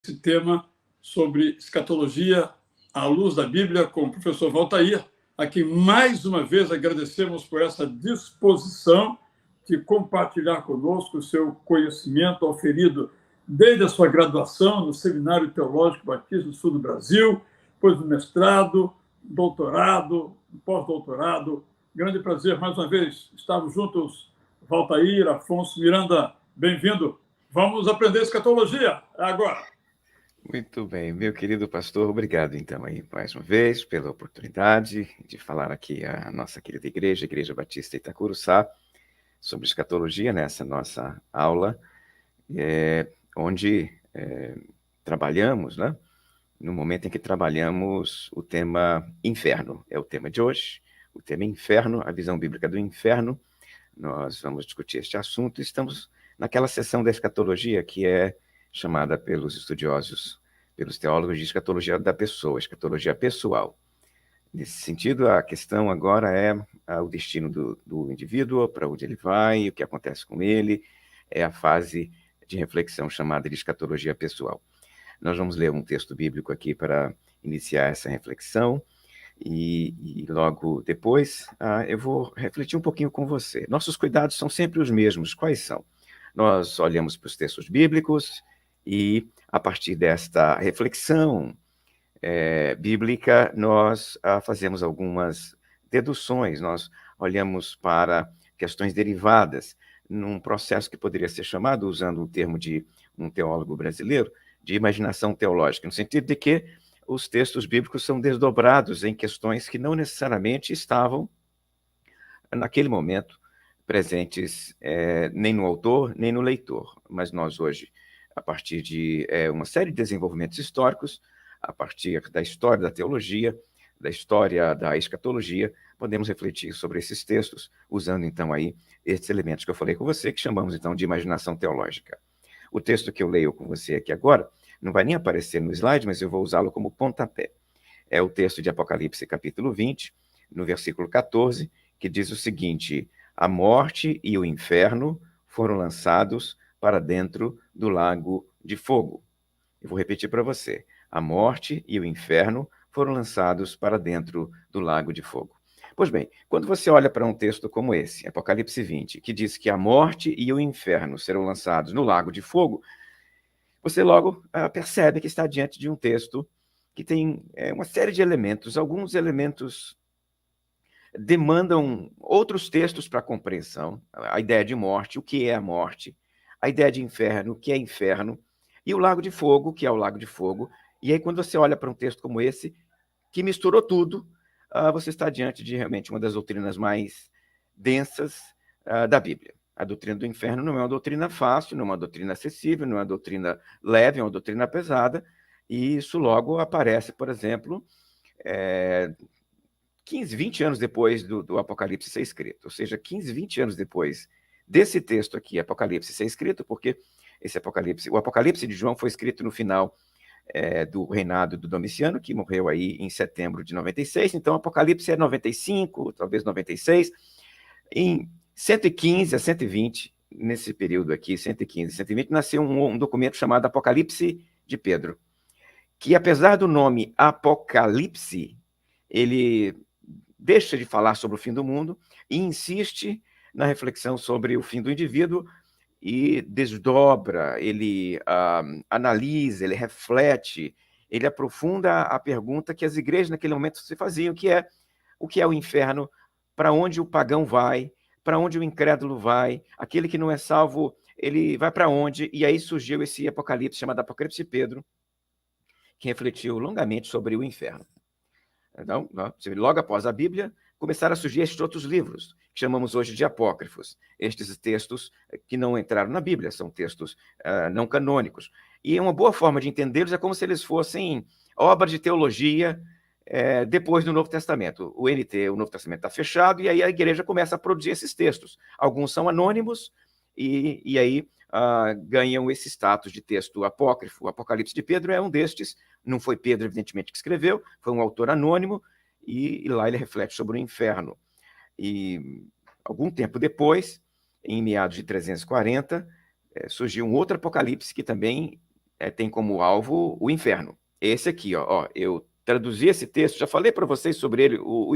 esse tema sobre escatologia à luz da Bíblia com o professor Valtair, a quem mais uma vez agradecemos por essa disposição de compartilhar conosco o seu conhecimento oferido desde a sua graduação no Seminário Teológico Batista do Sul do Brasil, depois do mestrado, doutorado, pós-doutorado. Grande prazer, mais uma vez, estarmos juntos. Valtair, Afonso, Miranda, bem-vindo. Vamos aprender escatologia agora. Muito bem, meu querido pastor, obrigado então aí mais uma vez pela oportunidade de falar aqui à nossa querida igreja, Igreja Batista Itacuruçá, sobre escatologia nessa nossa aula, onde trabalhamos, né? No momento em que trabalhamos o tema inferno, é o tema de hoje, o tema inferno, a visão bíblica do inferno. Nós vamos discutir este assunto. Estamos naquela seção da escatologia que é chamada pelos estudiosos, pelos teólogos de escatologia da pessoa, escatologia pessoal. Nesse sentido, a questão agora é o destino do indivíduo, para onde ele vai, o que acontece com ele, é a fase de reflexão chamada de escatologia pessoal. Nós vamos ler um texto bíblico aqui para iniciar essa reflexão, e logo depois eu vou refletir um pouquinho com você. Nossos cuidados são sempre os mesmos. Quais são? Nós olhamos para os textos bíblicos e, a partir desta reflexão bíblica, nós fazemos algumas deduções, nós olhamos para questões derivadas, num processo que poderia ser chamado, usando o termo de um teólogo brasileiro, de imaginação teológica, no sentido de que os textos bíblicos são desdobrados em questões que não necessariamente estavam, naquele momento, presentes nem no autor, nem no leitor. Mas nós hoje, a partir de uma série de desenvolvimentos históricos, a partir da história da teologia, da história da escatologia, podemos refletir sobre esses textos, usando então aí esses elementos que eu falei com você, que chamamos então de imaginação teológica. O texto que eu leio com você aqui agora não vai nem aparecer no slide, mas eu vou usá-lo como pontapé. É o texto de Apocalipse, capítulo 20, no versículo 14, que diz o seguinte: a morte e o inferno foram lançados para dentro do lago de fogo. Eu vou repetir para você. A morte e o inferno foram lançados para dentro do lago de fogo. Pois bem, quando você olha para um texto como esse, Apocalipse 20, que diz que a morte e o inferno serão lançados no lago de fogo, você logo percebe que está diante de um texto que tem uma série de elementos. Alguns elementos demandam outros textos para compreensão. A ideia de morte, o que é a morte, a ideia de inferno, o que é inferno, e o lago de fogo, o que é o lago de fogo. E aí, quando você olha para um texto como esse, que misturou tudo, você está diante de realmente uma das doutrinas mais densas da Bíblia. A doutrina do inferno não é uma doutrina fácil, não é uma doutrina acessível, não é uma doutrina leve, é uma doutrina pesada, e isso logo aparece, por exemplo, 15, 20 anos depois do Apocalipse ser escrito, ou seja, 15, 20 anos depois desse texto aqui, Apocalipse, ser escrito, porque o Apocalipse de João foi escrito no final do reinado do Domiciano, que morreu aí em setembro de 96, então Apocalipse é 95, talvez 96, em 115 a 120, nesse período aqui, 115 a 120, nasceu um documento chamado Apocalipse de Pedro, que apesar do nome Apocalipse, ele deixa de falar sobre o fim do mundo e insiste na reflexão sobre o fim do indivíduo e desdobra, ele analisa, ele reflete, ele aprofunda a pergunta que as igrejas naquele momento se faziam, que é o que é o inferno, para onde o pagão vai, para onde o incrédulo vai, aquele que não é salvo, ele vai para onde? E aí surgiu esse Apocalipse, chamado Apocalipse de Pedro, que refletiu longamente sobre o inferno. Então, logo após a Bíblia, começaram a surgir estes outros livros, que chamamos hoje de apócrifos. Estes textos que não entraram na Bíblia, são textos não canônicos. E uma boa forma de entendê-los é como se eles fossem obras de teologia depois do Novo Testamento. O NT, o Novo Testamento está fechado, e aí a igreja começa a produzir esses textos. Alguns são anônimos, e aí ganham esse status de texto apócrifo. O Apocalipse de Pedro é um destes. Não foi Pedro, evidentemente, que escreveu, foi um autor anônimo, e lá ele reflete sobre o inferno. E algum tempo depois, em meados de 340, surgiu um outro Apocalipse que também tem como alvo o inferno. Esse aqui, eu traduzi esse texto, já falei para vocês sobre ele, o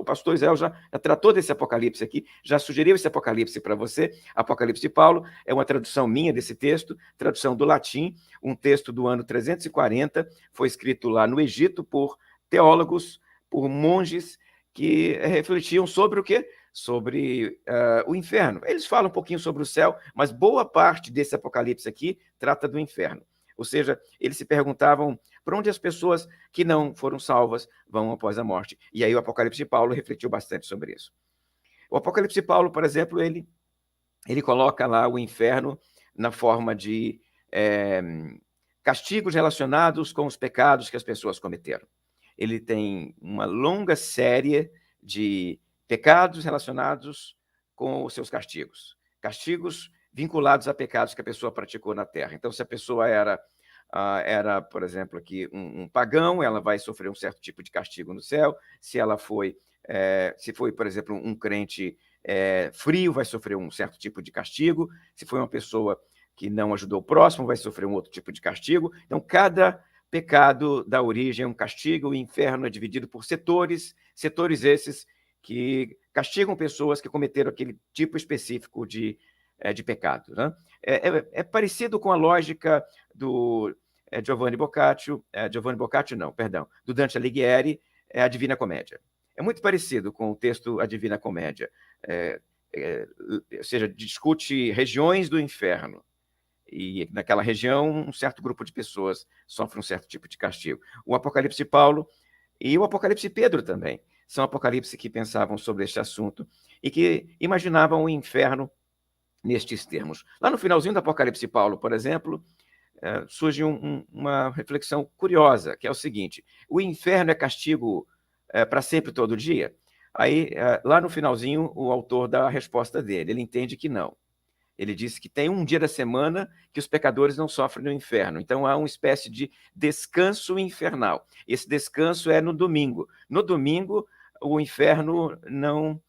pastor Israel já tratou desse Apocalipse aqui, já sugeriu esse Apocalipse para você. Apocalipse de Paulo é uma tradução minha desse texto, tradução do latim, um texto do ano 340, foi escrito lá no Egito por teólogos, por monges que refletiam sobre o quê? Sobre o inferno. Eles falam um pouquinho sobre o céu, mas boa parte desse Apocalipse aqui trata do inferno. Ou seja, eles se perguntavam para onde as pessoas que não foram salvas vão após a morte. E aí o Apocalipse de Paulo refletiu bastante sobre isso. O Apocalipse de Paulo, por exemplo, ele coloca lá o inferno na forma de castigos relacionados com os pecados que as pessoas cometeram. Ele tem uma longa série de pecados relacionados com os seus castigos. Castigos vinculados a pecados que a pessoa praticou na Terra. Então, se a pessoa era, por exemplo, aqui um pagão, ela vai sofrer um certo tipo de castigo no céu. Se ela foi, por exemplo, um crente frio, vai sofrer um certo tipo de castigo. Se foi uma pessoa que não ajudou o próximo, vai sofrer um outro tipo de castigo. Então, cada pecado dá origem a um castigo. O inferno é dividido por setores esses que castigam pessoas que cometeram aquele tipo específico de pecado. Né? É parecido com a lógica do Giovanni Boccaccio, do Dante Alighieri, a Divina Comédia. É muito parecido com o texto A Divina Comédia, ou seja, discute regiões do inferno, e naquela região um certo grupo de pessoas sofre um certo tipo de castigo. O Apocalipse de Paulo e o Apocalipse de Pedro também são apocalipse que pensavam sobre este assunto e que imaginavam o inferno nestes termos. Lá no finalzinho do Apocalipse de Paulo, por exemplo, surge uma reflexão curiosa, que é o seguinte: o inferno é castigo para sempre, todo dia? Aí, lá no finalzinho, o autor dá a resposta dele. Ele entende que não. Ele diz que tem um dia da semana que os pecadores não sofrem no inferno. Então, há uma espécie de descanso infernal. Esse descanso é no domingo. No domingo, o inferno não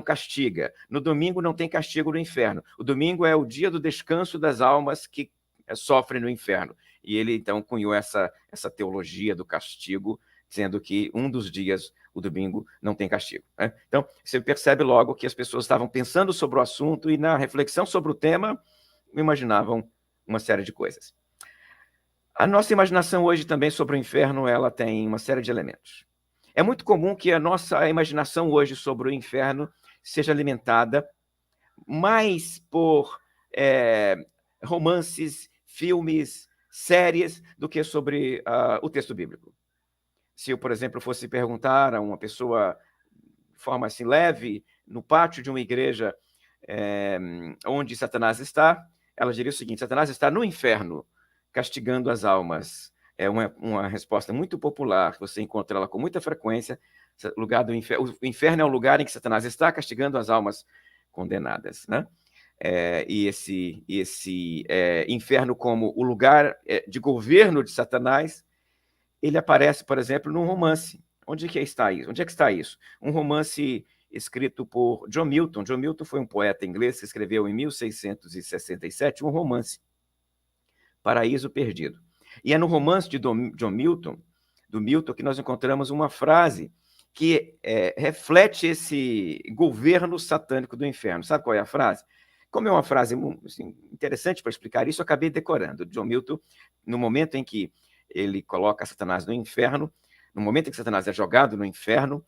castiga. No domingo não tem castigo no inferno. O domingo é o dia do descanso das almas que sofrem no inferno. E ele, então, cunhou essa teologia do castigo, dizendo que um dos dias, o domingo, não tem castigo. Né? Então, você percebe logo que as pessoas estavam pensando sobre o assunto e, na reflexão sobre o tema, imaginavam uma série de coisas. A nossa imaginação hoje também sobre o inferno, ela tem uma série de elementos. É muito comum que a nossa imaginação hoje sobre o inferno seja alimentada mais por romances, filmes, séries, do que sobre o texto bíblico. Se eu, por exemplo, fosse perguntar a uma pessoa de forma assim leve, no pátio de uma igreja onde Satanás está, ela diria o seguinte: Satanás está no inferno, castigando as almas. É uma resposta muito popular, você encontra ela com muita frequência. Lugar do inferno. O inferno é o lugar em que Satanás está castigando as almas condenadas. Né? E esse inferno como o lugar de governo de Satanás, ele aparece, por exemplo, num romance. Onde é que está isso? Um romance escrito por John Milton. John Milton foi um poeta inglês que escreveu em 1667 um romance, Paraíso Perdido. E é no romance de John Milton, do Milton, que nós encontramos uma frase que reflete esse governo satânico do inferno. Sabe qual é a frase? Como é uma frase assim, interessante para explicar isso, eu acabei decorando. John Milton, no momento em que ele coloca Satanás no inferno, no momento em que Satanás é jogado no inferno,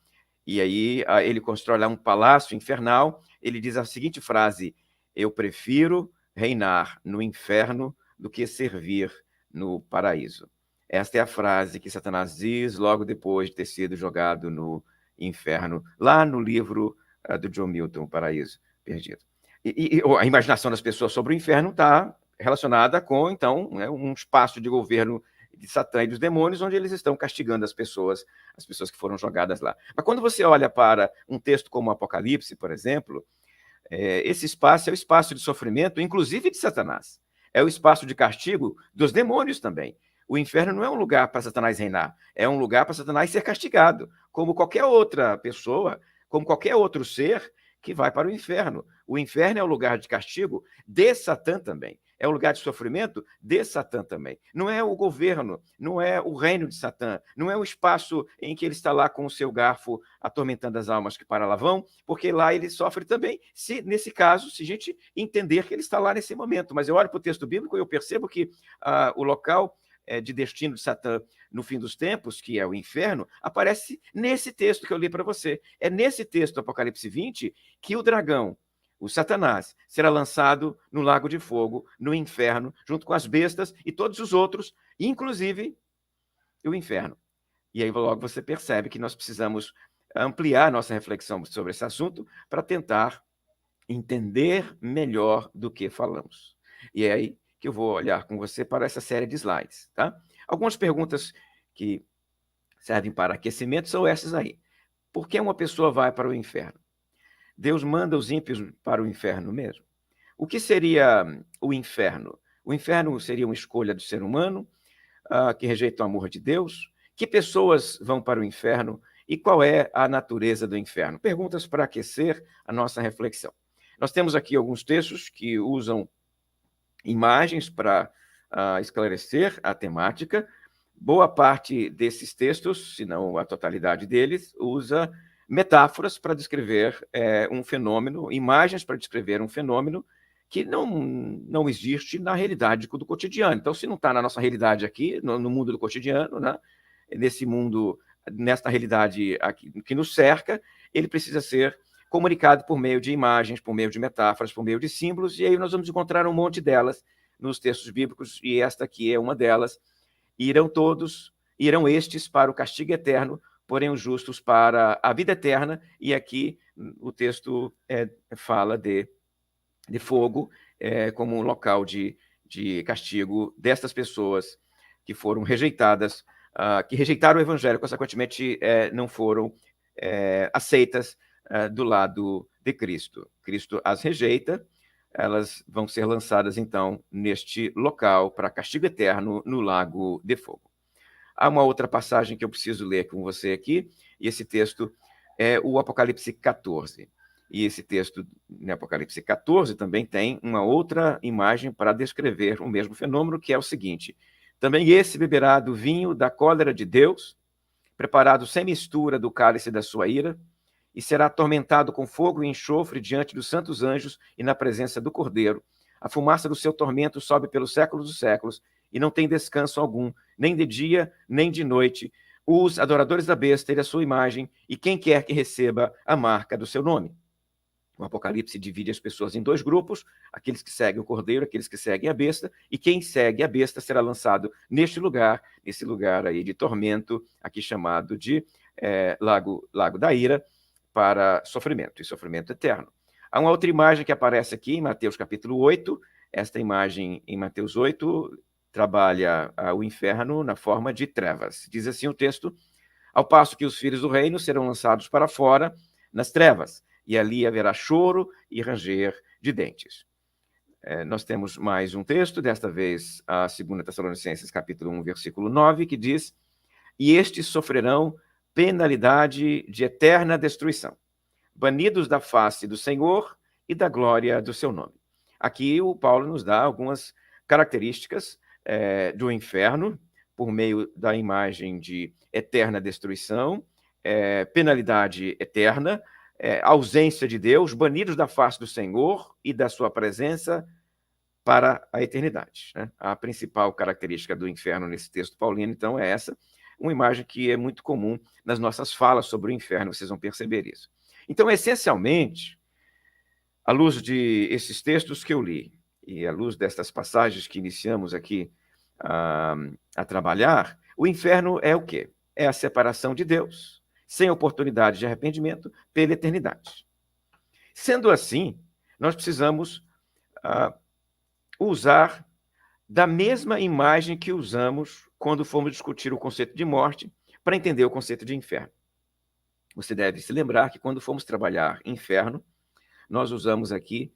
e aí ele constrói lá um palácio infernal, ele diz a seguinte frase: eu prefiro reinar no inferno do que servir no paraíso. Esta é a frase que Satanás diz logo depois de ter sido jogado no inferno, lá no livro do John Milton, O Paraíso Perdido. E a imaginação das pessoas sobre o inferno está relacionada com, então, um espaço de governo de Satã e dos demônios, onde eles estão castigando as pessoas que foram jogadas lá. Mas quando você olha para um texto como o Apocalipse, por exemplo, esse espaço é o espaço de sofrimento, inclusive de Satanás. É o espaço de castigo dos demônios também. O inferno não é um lugar para Satanás reinar, é um lugar para Satanás ser castigado, como qualquer outra pessoa, como qualquer outro ser que vai para o inferno. O inferno é o lugar de castigo de Satã também. é o lugar de sofrimento de Satã também. Não é o governo, não é o reino de Satã, não é o espaço em que ele está lá com o seu garfo atormentando as almas que para lá vão, porque lá ele sofre também, nesse caso, se a gente entender que ele está lá nesse momento. Mas eu olho para o texto bíblico e eu percebo que o local de destino de Satã no fim dos tempos, que é o inferno, aparece nesse texto que eu li para você. É nesse texto do Apocalipse 20 que o dragão, o Satanás, será lançado no lago de fogo, no inferno, junto com as bestas e todos os outros, inclusive o inferno. E aí logo você percebe que nós precisamos ampliar nossa reflexão sobre esse assunto para tentar entender melhor do que falamos. E é aí que eu vou olhar com você para essa série de slides, tá? Algumas perguntas que servem para aquecimento são essas aí. Por que uma pessoa vai para o inferno? Deus manda os ímpios para o inferno mesmo? O que seria o inferno? O inferno seria uma escolha do ser humano que rejeita o amor de Deus? Que pessoas vão para o inferno? E qual é a natureza do inferno? Perguntas para aquecer a nossa reflexão. Nós temos aqui alguns textos que usam imagens para esclarecer a temática. Boa parte desses textos, se não a totalidade deles, usa metáforas para descrever um fenômeno, imagens para descrever um fenômeno que não existe na realidade do cotidiano. Então, se não está na nossa realidade aqui, no mundo do cotidiano, né, nesse mundo, nesta realidade aqui, que nos cerca, ele precisa ser comunicado por meio de imagens, por meio de metáforas, por meio de símbolos, e aí nós vamos encontrar um monte delas nos textos bíblicos, e esta aqui é uma delas. Irão estes para o castigo eterno, porém os justos para a vida eterna, e aqui o texto fala de fogo como um local de castigo destas pessoas que foram rejeitadas, que rejeitaram o evangelho, consequentemente não foram aceitas do lado de Cristo. Cristo as rejeita, elas vão ser lançadas, então, neste local para castigo eterno no lago de fogo. Há uma outra passagem que eu preciso ler com você aqui, e esse texto é o Apocalipse 14. E esse texto, no Apocalipse 14, também tem uma outra imagem para descrever o mesmo fenômeno, que é o seguinte: também esse beberá do vinho da cólera de Deus, preparado sem mistura do cálice da sua ira, e será atormentado com fogo e enxofre diante dos santos anjos e na presença do Cordeiro. A fumaça do seu tormento sobe pelos séculos dos séculos, e não tem descanso algum, nem de dia, nem de noite, os adoradores da besta e da sua imagem, e quem quer que receba a marca do seu nome. O Apocalipse divide as pessoas em dois grupos, aqueles que seguem o Cordeiro, aqueles que seguem a besta, e quem segue a besta será lançado nesse lugar aí de tormento, aqui chamado de Lago da Ira, para sofrimento, e sofrimento eterno. Há uma outra imagem que aparece aqui em Mateus capítulo 8, esta imagem em Mateus 8 trabalha o inferno na forma de trevas. Diz assim o texto: ao passo que os filhos do reino serão lançados para fora nas trevas, e ali haverá choro e ranger de dentes. Nós temos mais um texto, desta vez a 2 Tessalonicenses capítulo 1, versículo 9, que diz: e estes sofrerão penalidade de eterna destruição, banidos da face do Senhor e da glória do seu nome. Aqui o Paulo nos dá algumas características do inferno, por meio da imagem de eterna destruição, penalidade eterna, ausência de Deus, banidos da face do Senhor e da sua presença para a eternidade. Né? A principal característica do inferno nesse texto paulino, então, é essa, uma imagem que é muito comum nas nossas falas sobre o inferno, vocês vão perceber isso. Então, essencialmente, à luz de esses textos que eu li, e à luz destas passagens que iniciamos aqui a trabalhar, o inferno é o quê? É a separação de Deus, sem oportunidade de arrependimento, pela eternidade. Sendo assim, nós precisamos usar da mesma imagem que usamos quando fomos discutir o conceito de morte para entender o conceito de inferno. Você deve se lembrar que quando fomos trabalhar inferno, nós usamos aqui,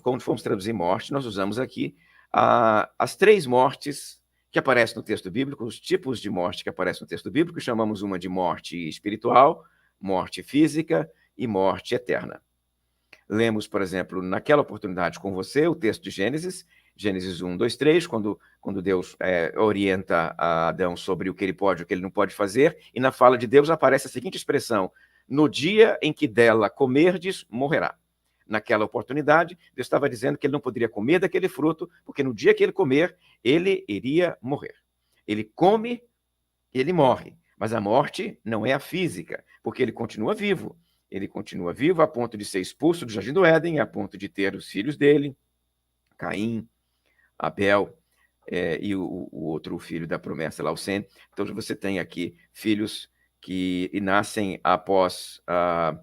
quando fomos traduzir morte, nós usamos aqui as três mortes que aparecem no texto bíblico, os tipos de morte que aparecem no texto bíblico, chamamos uma de morte espiritual, morte física e morte eterna. Lemos, por exemplo, naquela oportunidade com você, o texto de Gênesis 1, 2, 3, quando Deus orienta a Adão sobre o que ele pode e o que ele não pode fazer, e na fala de Deus aparece a seguinte expressão: no dia em que dela comerdes, morrerá. Naquela oportunidade, Deus estava dizendo que ele não poderia comer daquele fruto, porque no dia que ele comer, ele iria morrer. Ele come, ele morre, mas a morte não é a física, porque ele continua vivo. Ele continua vivo a ponto de ser expulso do Jardim do Éden, a ponto de ter os filhos dele, Caim, Abel, e o outro filho da promessa lá, o Sem. Então você tem aqui filhos que nascem após a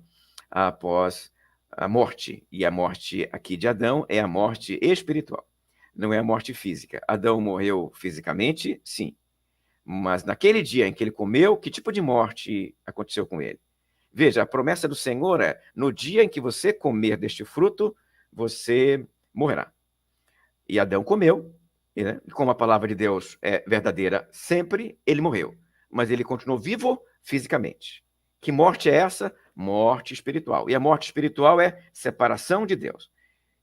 morte. E a morte aqui de Adão é a morte espiritual, não é a morte física. Adão morreu fisicamente, sim. Mas naquele dia em que ele comeu, que tipo de morte aconteceu com ele? Veja, a promessa do Senhor é: no dia em que você comer deste fruto, você morrerá. E Adão comeu, né? Como a palavra de Deus é verdadeira sempre, ele morreu. Mas ele continuou vivo fisicamente. Que morte é essa? Morte espiritual. E a morte espiritual é separação de Deus.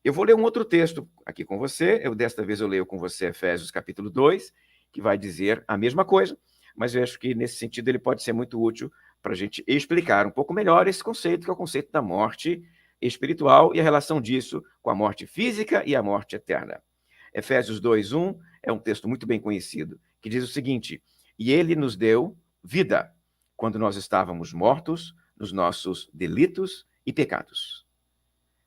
Eu vou ler um outro texto aqui com você. Desta vez eu leio com você Efésios capítulo 2, que vai dizer a mesma coisa, mas eu acho que nesse sentido ele pode ser muito útil para a gente explicar um pouco melhor esse conceito, que é o conceito da morte espiritual e a relação disso com a morte física e a morte eterna. Efésios 2:1 é um texto muito bem conhecido, que diz o seguinte: e ele nos deu vida quando nós estávamos mortos nos nossos delitos e pecados.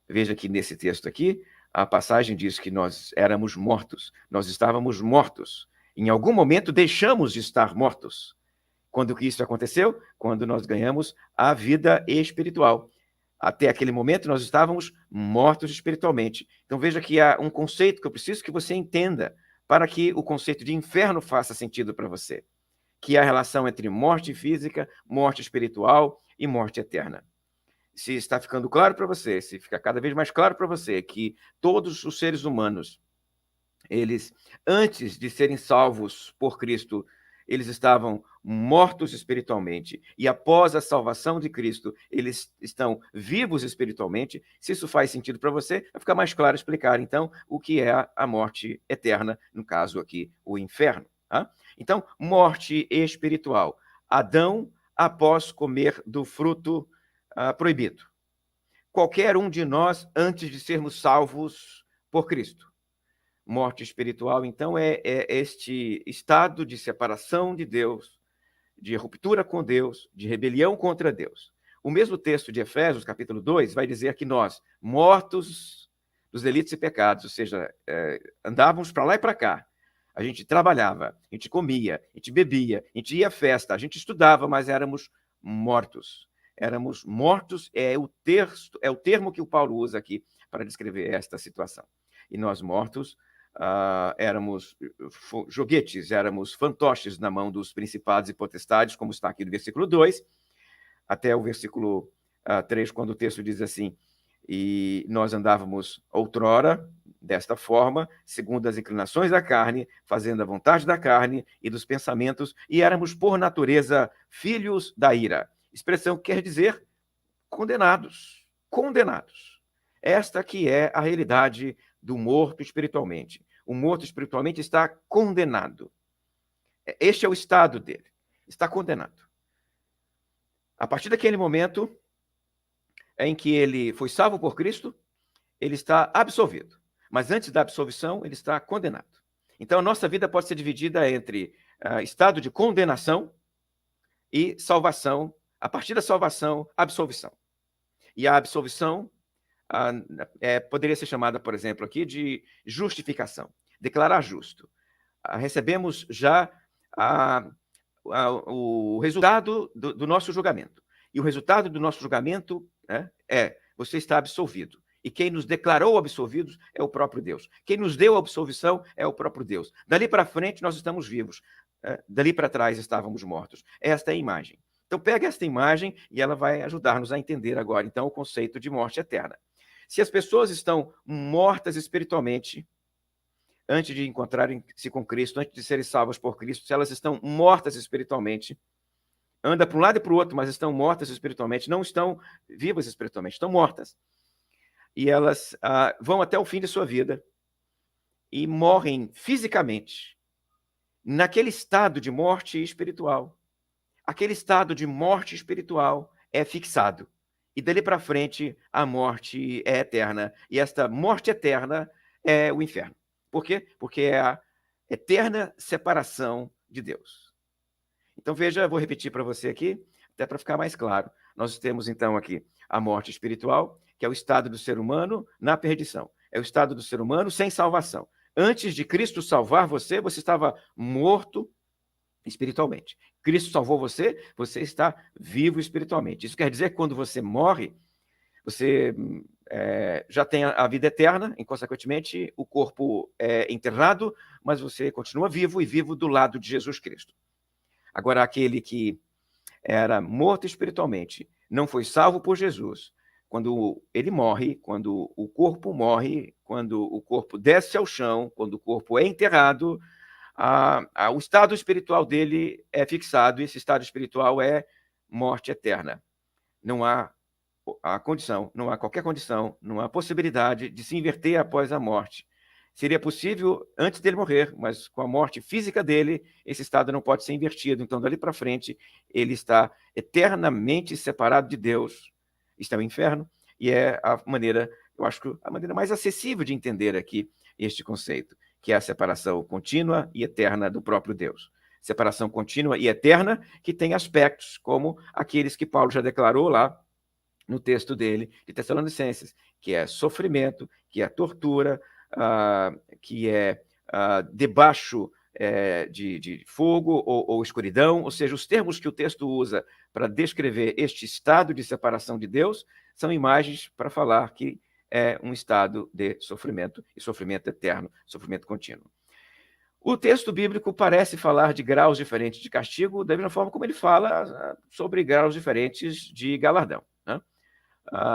Veja que nesse texto aqui, a passagem diz que nós éramos mortos, nós estávamos mortos. Em algum momento deixamos de estar mortos. Quando que isso aconteceu? Quando nós ganhamos a vida espiritual. Até aquele momento nós estávamos mortos espiritualmente. Então veja que há um conceito que eu preciso que você entenda para que o conceito de inferno faça sentido para você, que é a relação entre morte física, morte espiritual e morte eterna. Se está ficando claro para você, se fica cada vez mais claro para você que todos os seres humanos, eles, antes de serem salvos por Cristo, eles estavam mortos espiritualmente, e após a salvação de Cristo, eles estão vivos espiritualmente. Se isso faz sentido para você, vai ficar mais claro explicar, então, o que é a morte eterna, no caso aqui, o inferno. Tá? Então, morte espiritual. Adão, após comer do fruto proibido. Qualquer um de nós, antes de sermos salvos por Cristo. Morte espiritual, então, é este estado de separação de Deus, de ruptura com Deus, de rebelião contra Deus. O mesmo texto de Efésios, capítulo 2, vai dizer que nós, mortos dos delitos e pecados, ou seja, andávamos para lá e para cá, a gente trabalhava, a gente comia, a gente bebia, a gente ia à festa, a gente estudava, mas éramos mortos. Éramos mortos, é o termo que o Paulo usa aqui para descrever esta situação. E nós mortos, éramos joguetes, éramos fantoches na mão dos principados e potestades, como está aqui no versículo 2, até o versículo 3, quando o texto diz assim: e nós andávamos outrora desta forma, segundo as inclinações da carne, fazendo a vontade da carne e dos pensamentos, e éramos por natureza filhos da ira. Expressão que quer dizer condenados. Condenados. Esta que é a realidade do morto espiritualmente. O morto espiritualmente está condenado. Este é o estado dele. Está condenado. A partir daquele momento em que ele foi salvo por Cristo, ele está absolvido. Mas antes da absolvição, ele está condenado. Então, a nossa vida pode ser dividida entre estado de condenação e salvação. A partir da salvação, absolvição. E a absolvição poderia ser chamada, por exemplo, aqui de justificação. Declarar justo. Recebemos já o resultado do nosso julgamento. E o resultado do nosso julgamento você está absolvido. E quem nos declarou absolvidos é o próprio Deus. Quem nos deu a absolvição é o próprio Deus. Dali para frente, nós estamos vivos. Dali para trás, estávamos mortos. Esta é a imagem. Então, pega esta imagem e ela vai ajudar-nos a entender agora, então, o conceito de morte eterna. Se as pessoas estão mortas espiritualmente, antes de encontrarem-se com Cristo, antes de serem salvas por Cristo, se elas estão mortas espiritualmente, anda para um lado e para o outro, mas estão mortas espiritualmente, não estão vivas espiritualmente, estão mortas. e elas vão até o fim de sua vida e morrem fisicamente naquele estado de morte espiritual. Aquele estado de morte espiritual é fixado. E dali para frente, a morte é eterna. E esta morte eterna é o inferno. Por quê? Porque é a eterna separação de Deus. Então, veja, vou repetir para você aqui, até para ficar mais claro. Nós temos, então, aqui a morte espiritual, que é o estado do ser humano na perdição. É o estado do ser humano sem salvação. Antes de Cristo salvar você, você estava morto espiritualmente. Cristo salvou você, você está vivo espiritualmente. Isso quer dizer que quando você morre, você já tem a vida eterna, e, consequentemente, o corpo é enterrado, mas você continua vivo e vivo do lado de Jesus Cristo. Agora, aquele que era morto espiritualmente, não foi salvo por Jesus, quando ele morre, quando o corpo morre, quando o corpo desce ao chão, quando o corpo é enterrado, o estado espiritual dele é fixado, e esse estado espiritual é morte eterna. Não há condição, não há qualquer condição, não há possibilidade de se inverter após a morte. Seria possível antes dele morrer, mas com a morte física dele, esse estado não pode ser invertido. Então, dali para frente, ele está eternamente separado de Deus, está no inferno, e é a maneira, eu acho que a maneira mais acessível de entender aqui este conceito, que é a separação contínua e eterna do próprio Deus. Separação contínua e eterna que tem aspectos como aqueles que Paulo já declarou lá no texto dele, de Tessalonicenses, que é sofrimento, que é tortura, que é debaixo de fogo ou escuridão, ou seja, os termos que o texto usa para descrever este estado de separação de Deus são imagens para falar que é um estado de sofrimento, e sofrimento eterno, sofrimento contínuo. O texto bíblico parece falar de graus diferentes de castigo, da mesma forma como ele fala sobre graus diferentes de galardão, né?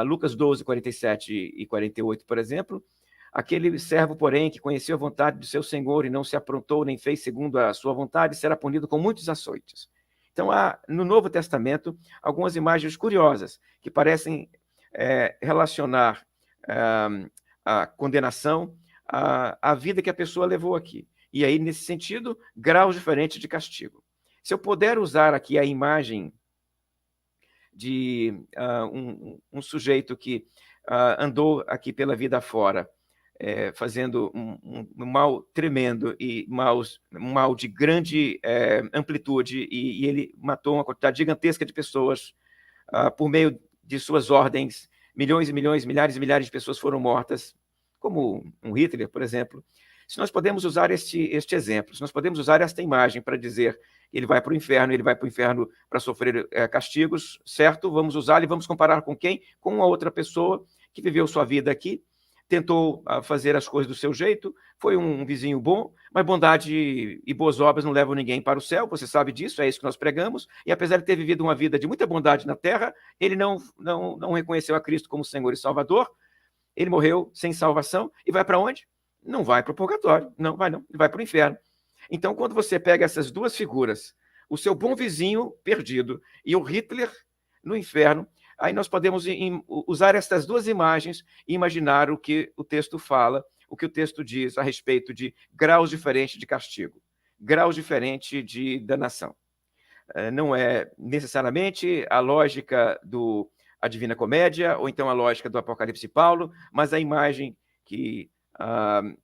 Lucas 12, 47 e 48, por exemplo, aquele servo, porém, que conheceu a vontade do seu senhor e não se aprontou nem fez segundo a sua vontade, será punido com muitos açoites. Então, há no Novo Testamento algumas imagens curiosas que parecem relacionar a condenação à vida que a pessoa levou aqui. E aí, nesse sentido, graus diferentes de castigo. Se eu puder usar aqui a imagem de um sujeito que andou aqui pela vida fora, fazendo um mal tremendo e um mal de grande amplitude, e ele matou uma quantidade gigantesca de pessoas por meio de suas ordens. Milhões e milhões, milhares e milhares de pessoas foram mortas, como um Hitler, por exemplo. Se nós podemos usar este exemplo, se nós podemos usar esta imagem para dizer que ele vai para o inferno para sofrer castigos, certo? Vamos usar e vamos comparar com quem? Com uma outra pessoa que viveu sua vida aqui, tentou fazer as coisas do seu jeito, foi um vizinho bom, mas bondade e boas obras não levam ninguém para o céu, você sabe disso, é isso que nós pregamos, e apesar de ter vivido uma vida de muita bondade na terra, ele não reconheceu a Cristo como Senhor e Salvador, ele morreu sem salvação, e vai para onde? Não vai para o purgatório, não, ele vai para o inferno. Então, quando você pega essas duas figuras, o seu bom vizinho perdido e o Hitler no inferno, aí nós podemos usar essas duas imagens e imaginar o que o texto fala, o que o texto diz a respeito de graus diferentes de castigo, graus diferentes de danação. Não é necessariamente a lógica a Divina Comédia, ou então a lógica do Apocalipse de Paulo, mas a imagem que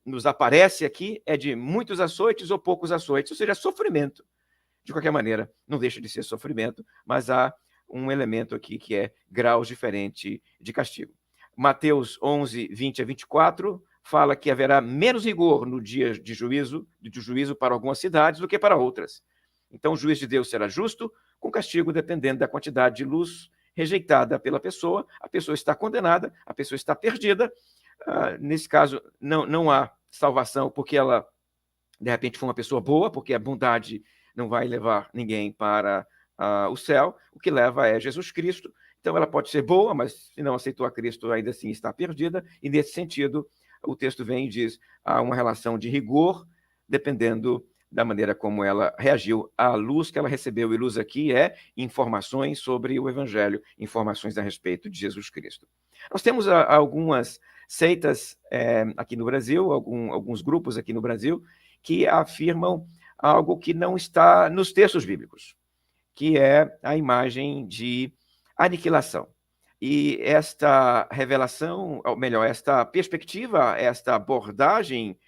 nos aparece aqui é de muitos açoites ou poucos açoites, ou seja, sofrimento. De qualquer maneira, não deixa de ser sofrimento, mas há um elemento aqui que é graus diferentes de castigo. Mateus 11, 20 a 24, fala que haverá menos rigor no dia de juízo para algumas cidades do que para outras. Então, o juiz de Deus será justo, com castigo dependendo da quantidade de luz rejeitada pela pessoa, a pessoa está condenada, a pessoa está perdida. Nesse caso, não há salvação porque ela, de repente, foi uma pessoa boa, porque a bondade não vai levar ninguém para o céu, o que leva é Jesus Cristo. Então, ela pode ser boa, mas se não aceitou a Cristo, ainda assim está perdida, e nesse sentido, o texto vem e diz, há uma relação de rigor, dependendo da maneira como ela reagiu à luz que ela recebeu, e luz aqui é informações sobre o Evangelho, informações a respeito de Jesus Cristo. Nós temos algumas seitas aqui no Brasil, alguns grupos aqui no Brasil, que afirmam algo que não está nos textos bíblicos, que é a imagem de aniquilação. E esta revelação, ou melhor, esta perspectiva, esta abordagem,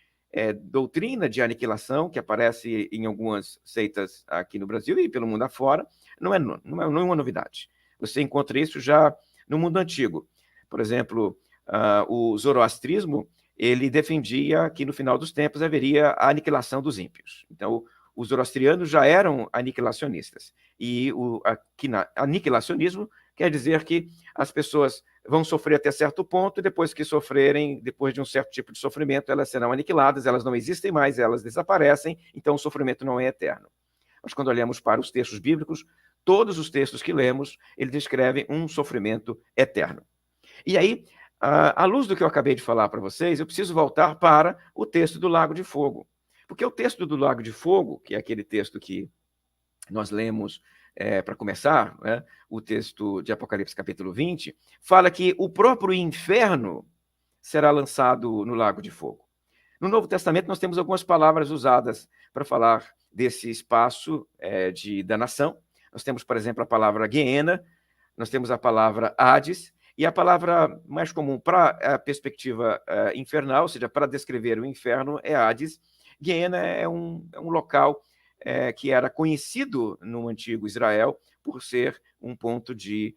doutrina de aniquilação, que aparece em algumas seitas aqui no Brasil e pelo mundo afora, não é uma novidade. Você encontra isso já no mundo antigo. Por exemplo, o zoroastrismo, ele defendia que no final dos tempos haveria a aniquilação dos ímpios. Então, os zoroastrianos já eram aniquilacionistas. E o aniquilacionismo quer dizer que as pessoas vão sofrer até certo ponto, e depois que sofrerem, depois de um certo tipo de sofrimento, elas serão aniquiladas, elas não existem mais, elas desaparecem, então o sofrimento não é eterno. Mas quando olhamos para os textos bíblicos, todos os textos que lemos, eles descrevem um sofrimento eterno. E aí, à luz do que eu acabei de falar para vocês, eu preciso voltar para o texto do Lago de Fogo. Porque o texto do Lago de Fogo, que é aquele texto que nós lemos para começar, né, o texto de Apocalipse capítulo 20, fala que o próprio inferno será lançado no Lago de Fogo. No Novo Testamento, nós temos algumas palavras usadas para falar desse espaço de danação. Nós temos, por exemplo, a palavra Geena, nós temos a palavra Hades, e a palavra mais comum para a perspectiva infernal, ou seja, para descrever o inferno, é Hades. Geena é um local que era conhecido no antigo Israel por ser um ponto de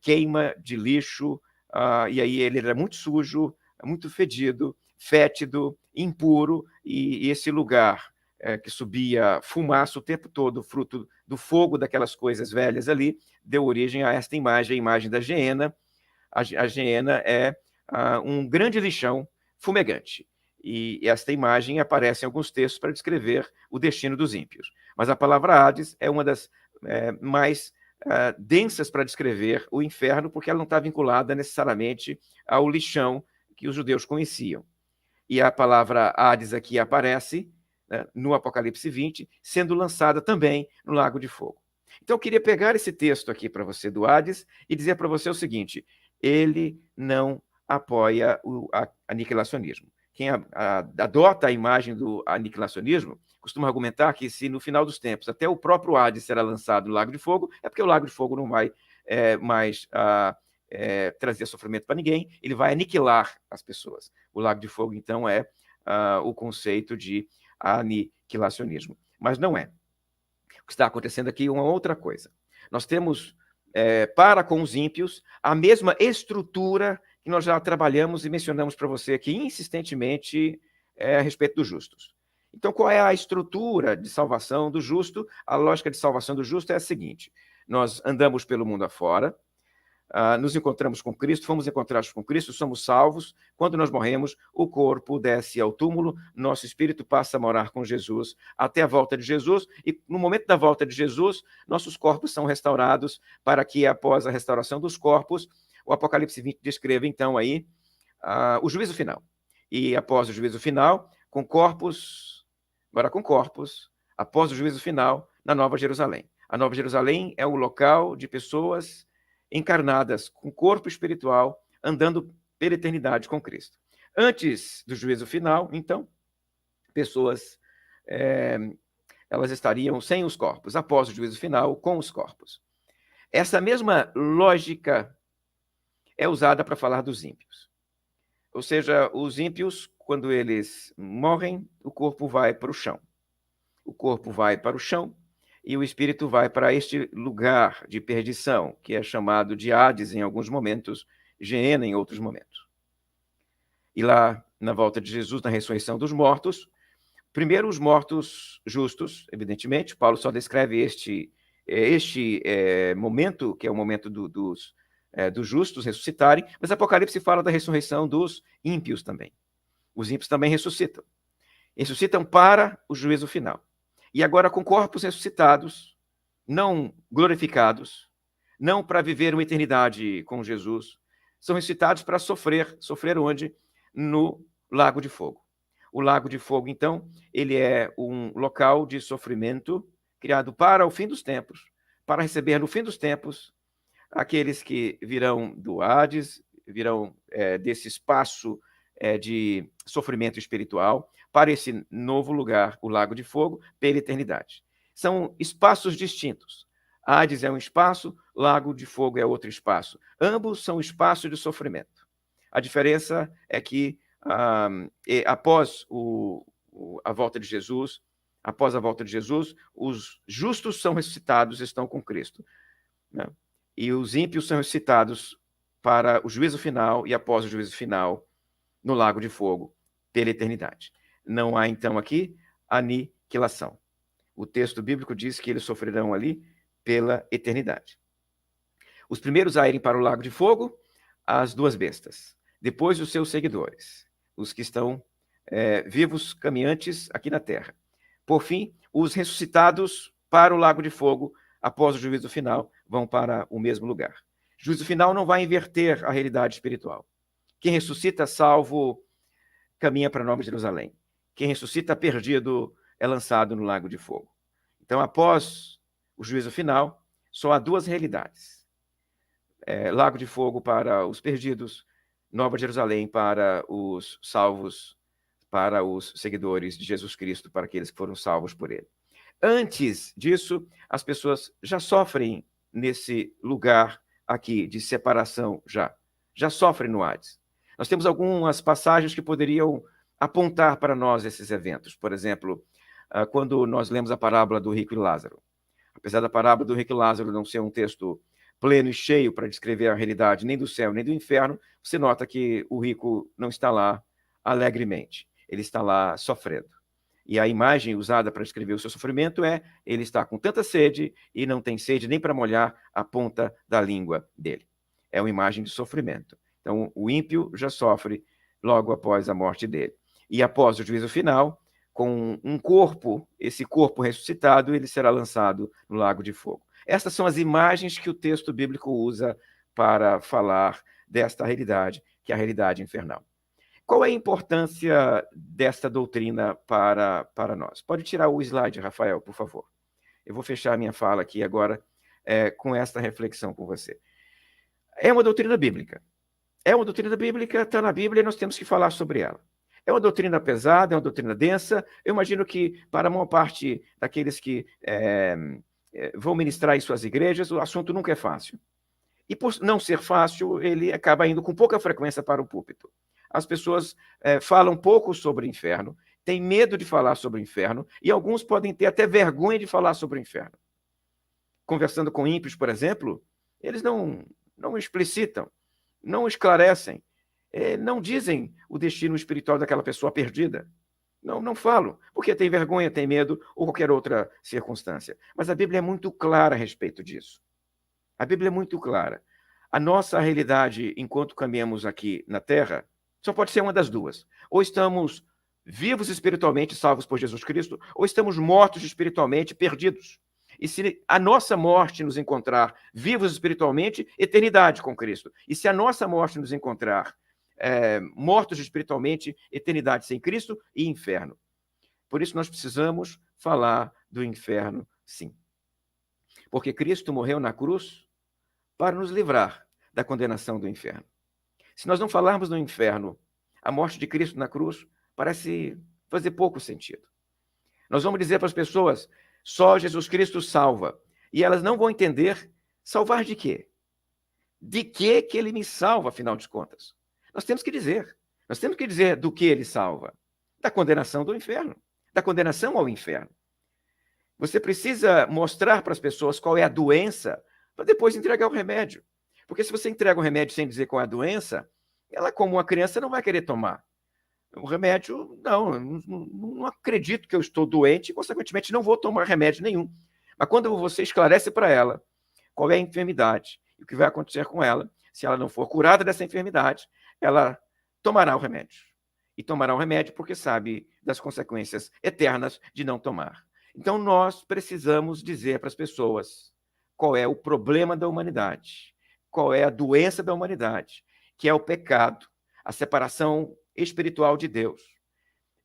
queima de lixo, e aí ele era muito sujo, muito fedido, fétido, impuro, e esse lugar que subia fumaça o tempo todo, fruto do fogo daquelas coisas velhas ali, deu origem a esta imagem, a imagem da Geena. A Geena é um grande lixão fumegante. E esta imagem aparece em alguns textos para descrever o destino dos ímpios. Mas a palavra Hades é uma das mais densas para descrever o inferno, porque ela não está vinculada necessariamente ao lixão que os judeus conheciam. E a palavra Hades aqui aparece no Apocalipse 20, sendo lançada também no Lago de Fogo. Então, eu queria pegar esse texto aqui para você do Hades e dizer para você o seguinte: ele não apoia o aniquilacionismo. Quem adota a imagem do aniquilacionismo costuma argumentar que, se no final dos tempos até o próprio Hades será lançado no Lago de Fogo, é porque o Lago de Fogo não vai mais trazer sofrimento para ninguém, ele vai aniquilar as pessoas. O Lago de Fogo, então, é o conceito de aniquilacionismo. Mas não é. O que está acontecendo aqui é uma outra coisa. Nós temos, para com os ímpios, a mesma estrutura que nós já trabalhamos e mencionamos para você aqui insistentemente a respeito dos justos. Então, qual é a estrutura de salvação do justo? A lógica de salvação do justo é a seguinte: nós andamos pelo mundo afora, nos encontramos com Cristo, fomos encontrados com Cristo, somos salvos. Quando nós morremos, o corpo desce ao túmulo, nosso espírito passa a morar com Jesus até a volta de Jesus, e no momento da volta de Jesus, nossos corpos são restaurados, para que, após a restauração dos corpos, o Apocalipse 20 descreve, então, aí o juízo final. E após o juízo final, agora com corpos, após o juízo final, na Nova Jerusalém. A Nova Jerusalém é o local de pessoas encarnadas com corpo espiritual, andando pela eternidade com Cristo. Antes do juízo final, então, pessoas elas estariam sem os corpos. Após o juízo final, com os corpos. Essa mesma lógica é usada para falar dos ímpios. Ou seja, os ímpios, quando eles morrem, o corpo vai para o chão. O corpo vai para o chão, e o espírito vai para este lugar de perdição, que é chamado de Hades em alguns momentos, Geena em outros momentos. E lá, na volta de Jesus, na ressurreição dos mortos, primeiro os mortos justos, evidentemente, Paulo só descreve este momento, que é o momento dos justos ressuscitarem, mas Apocalipse fala da ressurreição dos ímpios também. Os ímpios também ressuscitam. Ressuscitam para o juízo final. E agora com corpos ressuscitados, não glorificados, não para viver uma eternidade com Jesus, são ressuscitados para sofrer. Sofrer onde? No Lago de Fogo. O Lago de Fogo, então, ele é um local de sofrimento criado para o fim dos tempos, para receber no fim dos tempos aqueles que virão do Hades, desse espaço de sofrimento espiritual para esse novo lugar, o Lago de Fogo, pela eternidade. São espaços distintos. Hades é um espaço, Lago de Fogo é outro espaço. Ambos são espaços de sofrimento. A diferença é que, após a volta de Jesus, os justos são ressuscitados, estão com Cristo, né? E os ímpios são ressuscitados para o juízo final e, após o juízo final, no Lago de Fogo, pela eternidade. Não há, então, aqui aniquilação. O texto bíblico diz que eles sofrerão ali pela eternidade. Os primeiros a irem para o Lago de Fogo, as duas bestas. Depois, os seus seguidores, os que estão vivos, caminhantes aqui na terra. Por fim, os ressuscitados para o Lago de Fogo, após o juízo final, vão para o mesmo lugar. O juízo final não vai inverter a realidade espiritual. Quem ressuscita salvo caminha para Nova Jerusalém. Quem ressuscita perdido é lançado no Lago de Fogo. Então, após o juízo final, só há duas realidades. Lago de Fogo para os perdidos, Nova Jerusalém para os salvos, para os seguidores de Jesus Cristo, para aqueles que foram salvos por ele. Antes disso, as pessoas já sofrem nesse lugar aqui de separação, já sofrem no Hades. Nós temos algumas passagens que poderiam apontar para nós esses eventos. Por exemplo, quando nós lemos a parábola do rico e Lázaro. Apesar da parábola do rico e Lázaro não ser um texto pleno e cheio para descrever a realidade nem do céu nem do inferno, você nota que o rico não está lá alegremente. Ele está lá sofrendo. E a imagem usada para descrever o seu sofrimento é: ele está com tanta sede e não tem sede nem para molhar a ponta da língua dele. É uma imagem de sofrimento. Então, o ímpio já sofre logo após a morte dele. E após o juízo final, com um corpo, esse corpo ressuscitado, ele será lançado no Lago de Fogo. Estas são as imagens que o texto bíblico usa para falar desta realidade, que é a realidade infernal. Qual é a importância desta doutrina para nós? Pode tirar o slide, Rafael, por favor. Eu vou fechar a minha fala aqui agora com esta reflexão com você. É uma doutrina bíblica. É uma doutrina bíblica, está na Bíblia e nós temos que falar sobre ela. É uma doutrina pesada, é uma doutrina densa. Eu imagino que, para a maior parte daqueles que vão ministrar em suas igrejas, o assunto nunca é fácil. E, por não ser fácil, ele acaba indo com pouca frequência para o púlpito. As pessoas falam pouco sobre o inferno, têm medo de falar sobre o inferno, e alguns podem ter até vergonha de falar sobre o inferno. Conversando com ímpios, por exemplo, eles não explicitam, não esclarecem, não dizem o destino espiritual daquela pessoa perdida. Não falam, porque tem vergonha, tem medo, ou qualquer outra circunstância. Mas a Bíblia é muito clara a respeito disso. A Bíblia é muito clara. A nossa realidade, enquanto caminhamos aqui na Terra, só pode ser uma das duas. Ou estamos vivos espiritualmente, salvos por Jesus Cristo, ou estamos mortos espiritualmente, perdidos. E se a nossa morte nos encontrar vivos espiritualmente, eternidade com Cristo. E se a nossa morte nos encontrar mortos espiritualmente, eternidade sem Cristo e inferno. Por isso nós precisamos falar do inferno, sim. Porque Cristo morreu na cruz para nos livrar da condenação do inferno. Se nós não falarmos do inferno, a morte de Cristo na cruz parece fazer pouco sentido. Nós vamos dizer para as pessoas: só Jesus Cristo salva. E elas não vão entender salvar de quê? De que ele me salva, afinal de contas? Nós temos que dizer do que ele salva. Da condenação do inferno, da condenação ao inferno. Você precisa mostrar para as pessoas qual é a doença para depois entregar o remédio. Porque se você entrega o remédio sem dizer qual é a doença, ela, como uma criança, não vai querer tomar. O remédio, não acredito que eu estou doente e, consequentemente, não vou tomar remédio nenhum. Mas quando você esclarece para ela qual é a enfermidade e o que vai acontecer com ela, se ela não for curada dessa enfermidade, ela tomará o remédio. E tomará o remédio porque sabe das consequências eternas de não tomar. Então, nós precisamos dizer para as pessoas qual é o problema da humanidade, qual é a doença da humanidade, que é o pecado, a separação espiritual de Deus.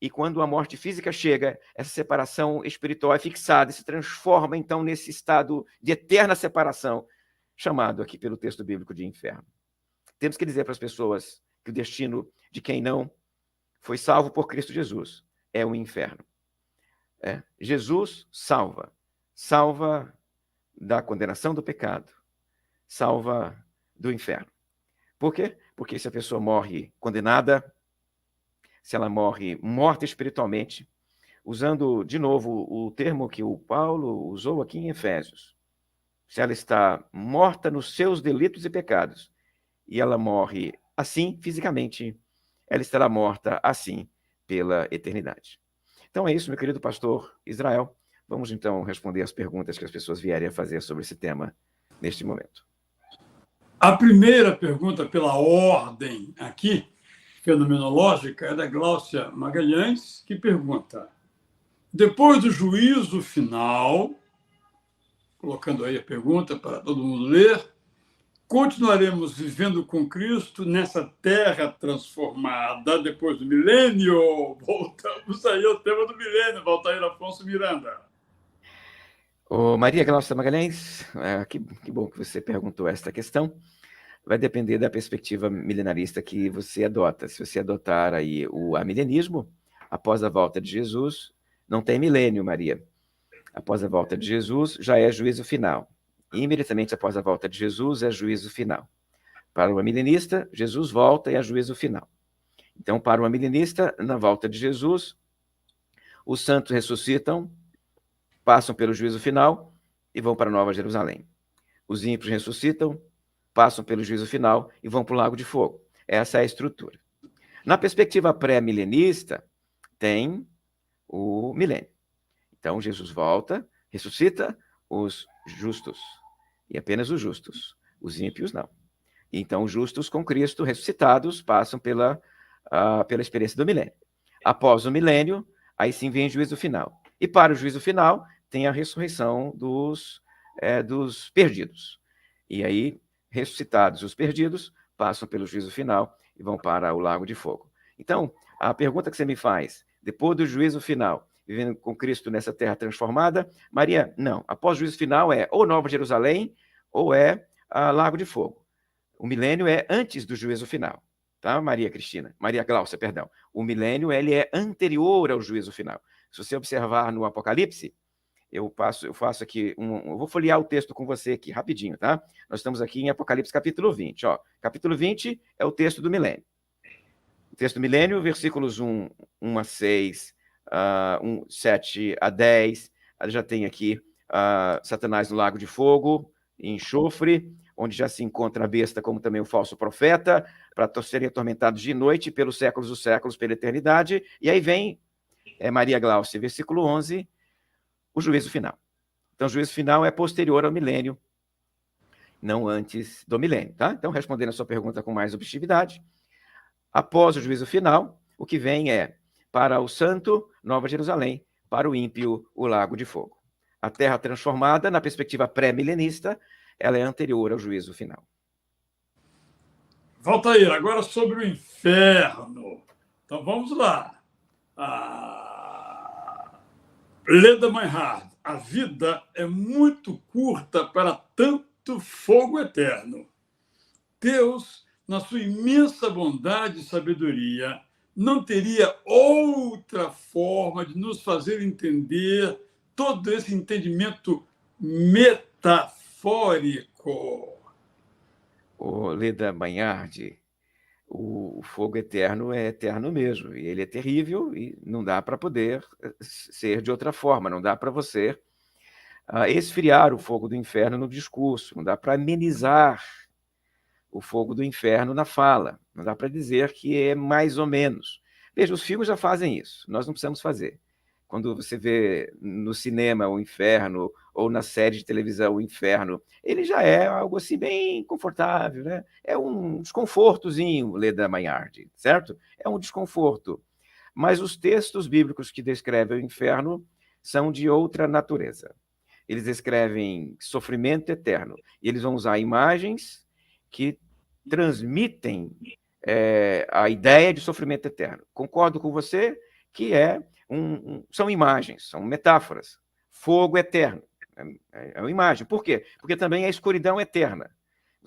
E quando a morte física chega, essa separação espiritual é fixada e se transforma, então, nesse estado de eterna separação, chamado aqui pelo texto bíblico de inferno. Temos que dizer para as pessoas que o destino de quem não foi salvo por Cristo Jesus é o inferno. Jesus salva. Salva da condenação do pecado. Salva do inferno. Por quê? Porque se a pessoa morre condenada, se ela morre morta espiritualmente, usando de novo o termo que o Paulo usou aqui em Efésios, se ela está morta nos seus delitos e pecados, e ela morre assim fisicamente, ela estará morta assim pela eternidade. Então é isso, meu querido pastor Israel. Vamos então responder as perguntas que as pessoas vierem a fazer sobre esse tema neste momento. A primeira pergunta, pela ordem aqui, fenomenológica, é da Gláucia Magalhães, que pergunta: depois do juízo final, colocando aí a pergunta para todo mundo ler, continuaremos vivendo com Cristo nessa terra transformada depois do milênio? Voltamos aí ao tema do milênio, Valtair Afonso Miranda. Maria Gláucia Magalhães, que bom que você perguntou esta questão. Vai depender da perspectiva milenarista que você adota. Se você adotar aí o amilenismo, após a volta de Jesus, não tem milênio, Maria. Após a volta de Jesus, já é juízo final. E imediatamente após a volta de Jesus, é juízo final. Para o amilenista, Jesus volta e é juízo final. Então, para o amilenista, na volta de Jesus, os santos ressuscitam, passam pelo juízo final e vão para Nova Jerusalém. Os ímpios ressuscitam, passam pelo juízo final e vão para o lago de fogo. Essa é a estrutura. Na perspectiva pré-milenista, tem o milênio. Então, Jesus volta, ressuscita os justos, e apenas os justos. Os ímpios, não. Então, os justos com Cristo ressuscitados passam pela experiência do milênio. Após o milênio, aí sim vem o juízo final. E para o juízo final, tem a ressurreição dos perdidos. E aí, ressuscitados os perdidos, passam pelo juízo final e vão para o lago de fogo. Então, a pergunta que você me faz, depois do juízo final, vivendo com Cristo nessa terra transformada, Maria, não. Após o juízo final é ou Nova Jerusalém ou é lago de fogo. O milênio é antes do juízo final, tá, Maria Gláucia, perdão. O milênio, ele é anterior ao juízo final. Se você observar no Apocalipse, eu faço aqui, eu vou folhear o texto com você aqui, rapidinho, tá? Nós estamos aqui em Apocalipse capítulo 20, ó. Capítulo 20 é o texto do milênio. O texto do milênio, versículos 1 a 6, 7 a 10, já tem aqui Satanás no lago de fogo, em enxofre, onde já se encontra a besta como também o falso profeta, para serem atormentados de noite pelos séculos dos séculos, pela eternidade. E aí vem Maria Gláucia, versículo 11, o juízo final. Então, o juízo final é posterior ao milênio, não antes do milênio, tá? Então, respondendo a sua pergunta com mais objetividade, após o juízo final, o que vem é, para o santo, Nova Jerusalém, para o ímpio, o lago de fogo. A terra transformada, na perspectiva pré-milenista, ela é anterior ao juízo final. Valtair, agora sobre o inferno. Então, vamos lá. Leda Meinhard, a vida é muito curta para tanto fogo eterno. Deus, na sua imensa bondade e sabedoria, não teria outra forma de nos fazer entender todo esse entendimento metafórico. Leda Meinhard, o fogo eterno é eterno mesmo, e ele é terrível, e não dá para poder ser de outra forma, não dá para você esfriar o fogo do inferno no discurso, não dá para amenizar o fogo do inferno na fala, não dá para dizer que é mais ou menos. Veja, os filmes já fazem isso, nós não precisamos fazer. Quando você vê no cinema o inferno, ou na série de televisão o inferno, ele já é algo assim bem confortável, né? É um desconfortozinho, Leda Meinhard, certo? É um desconforto. Mas os textos bíblicos que descrevem o inferno são de outra natureza. Eles descrevem sofrimento eterno. E eles vão usar imagens que transmitem a ideia de sofrimento eterno. Concordo com você que são imagens, são metáforas. Fogo eterno é uma imagem. Por quê? Porque também é escuridão eterna.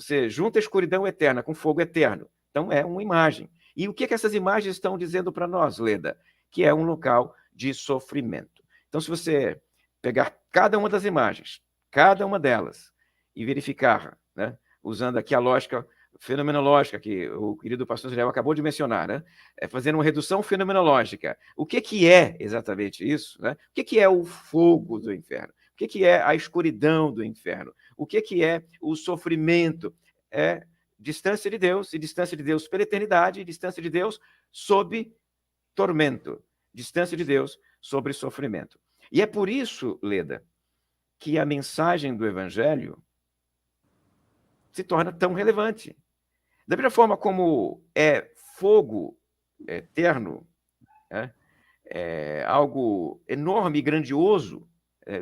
você junta a escuridão eterna com fogo eterno. Então, é uma imagem. E o que essas imagens estão dizendo para nós, Leda? Que é um local de sofrimento. Então, se você pegar cada uma das imagens, cada uma delas, e verificar, né, usando aqui a lógica fenomenológica que o querido pastor Israel acabou de mencionar, né, fazendo uma redução fenomenológica. O que é exatamente isso? Né? O que é o fogo do inferno? O que é a escuridão do inferno? O que é o sofrimento? É distância de Deus, e distância de Deus pela eternidade, e distância de Deus sob tormento, distância de Deus sobre sofrimento. E é por isso, Leda, que a mensagem do Evangelho se torna tão relevante. Da mesma forma como é fogo eterno, né, é algo enorme e grandioso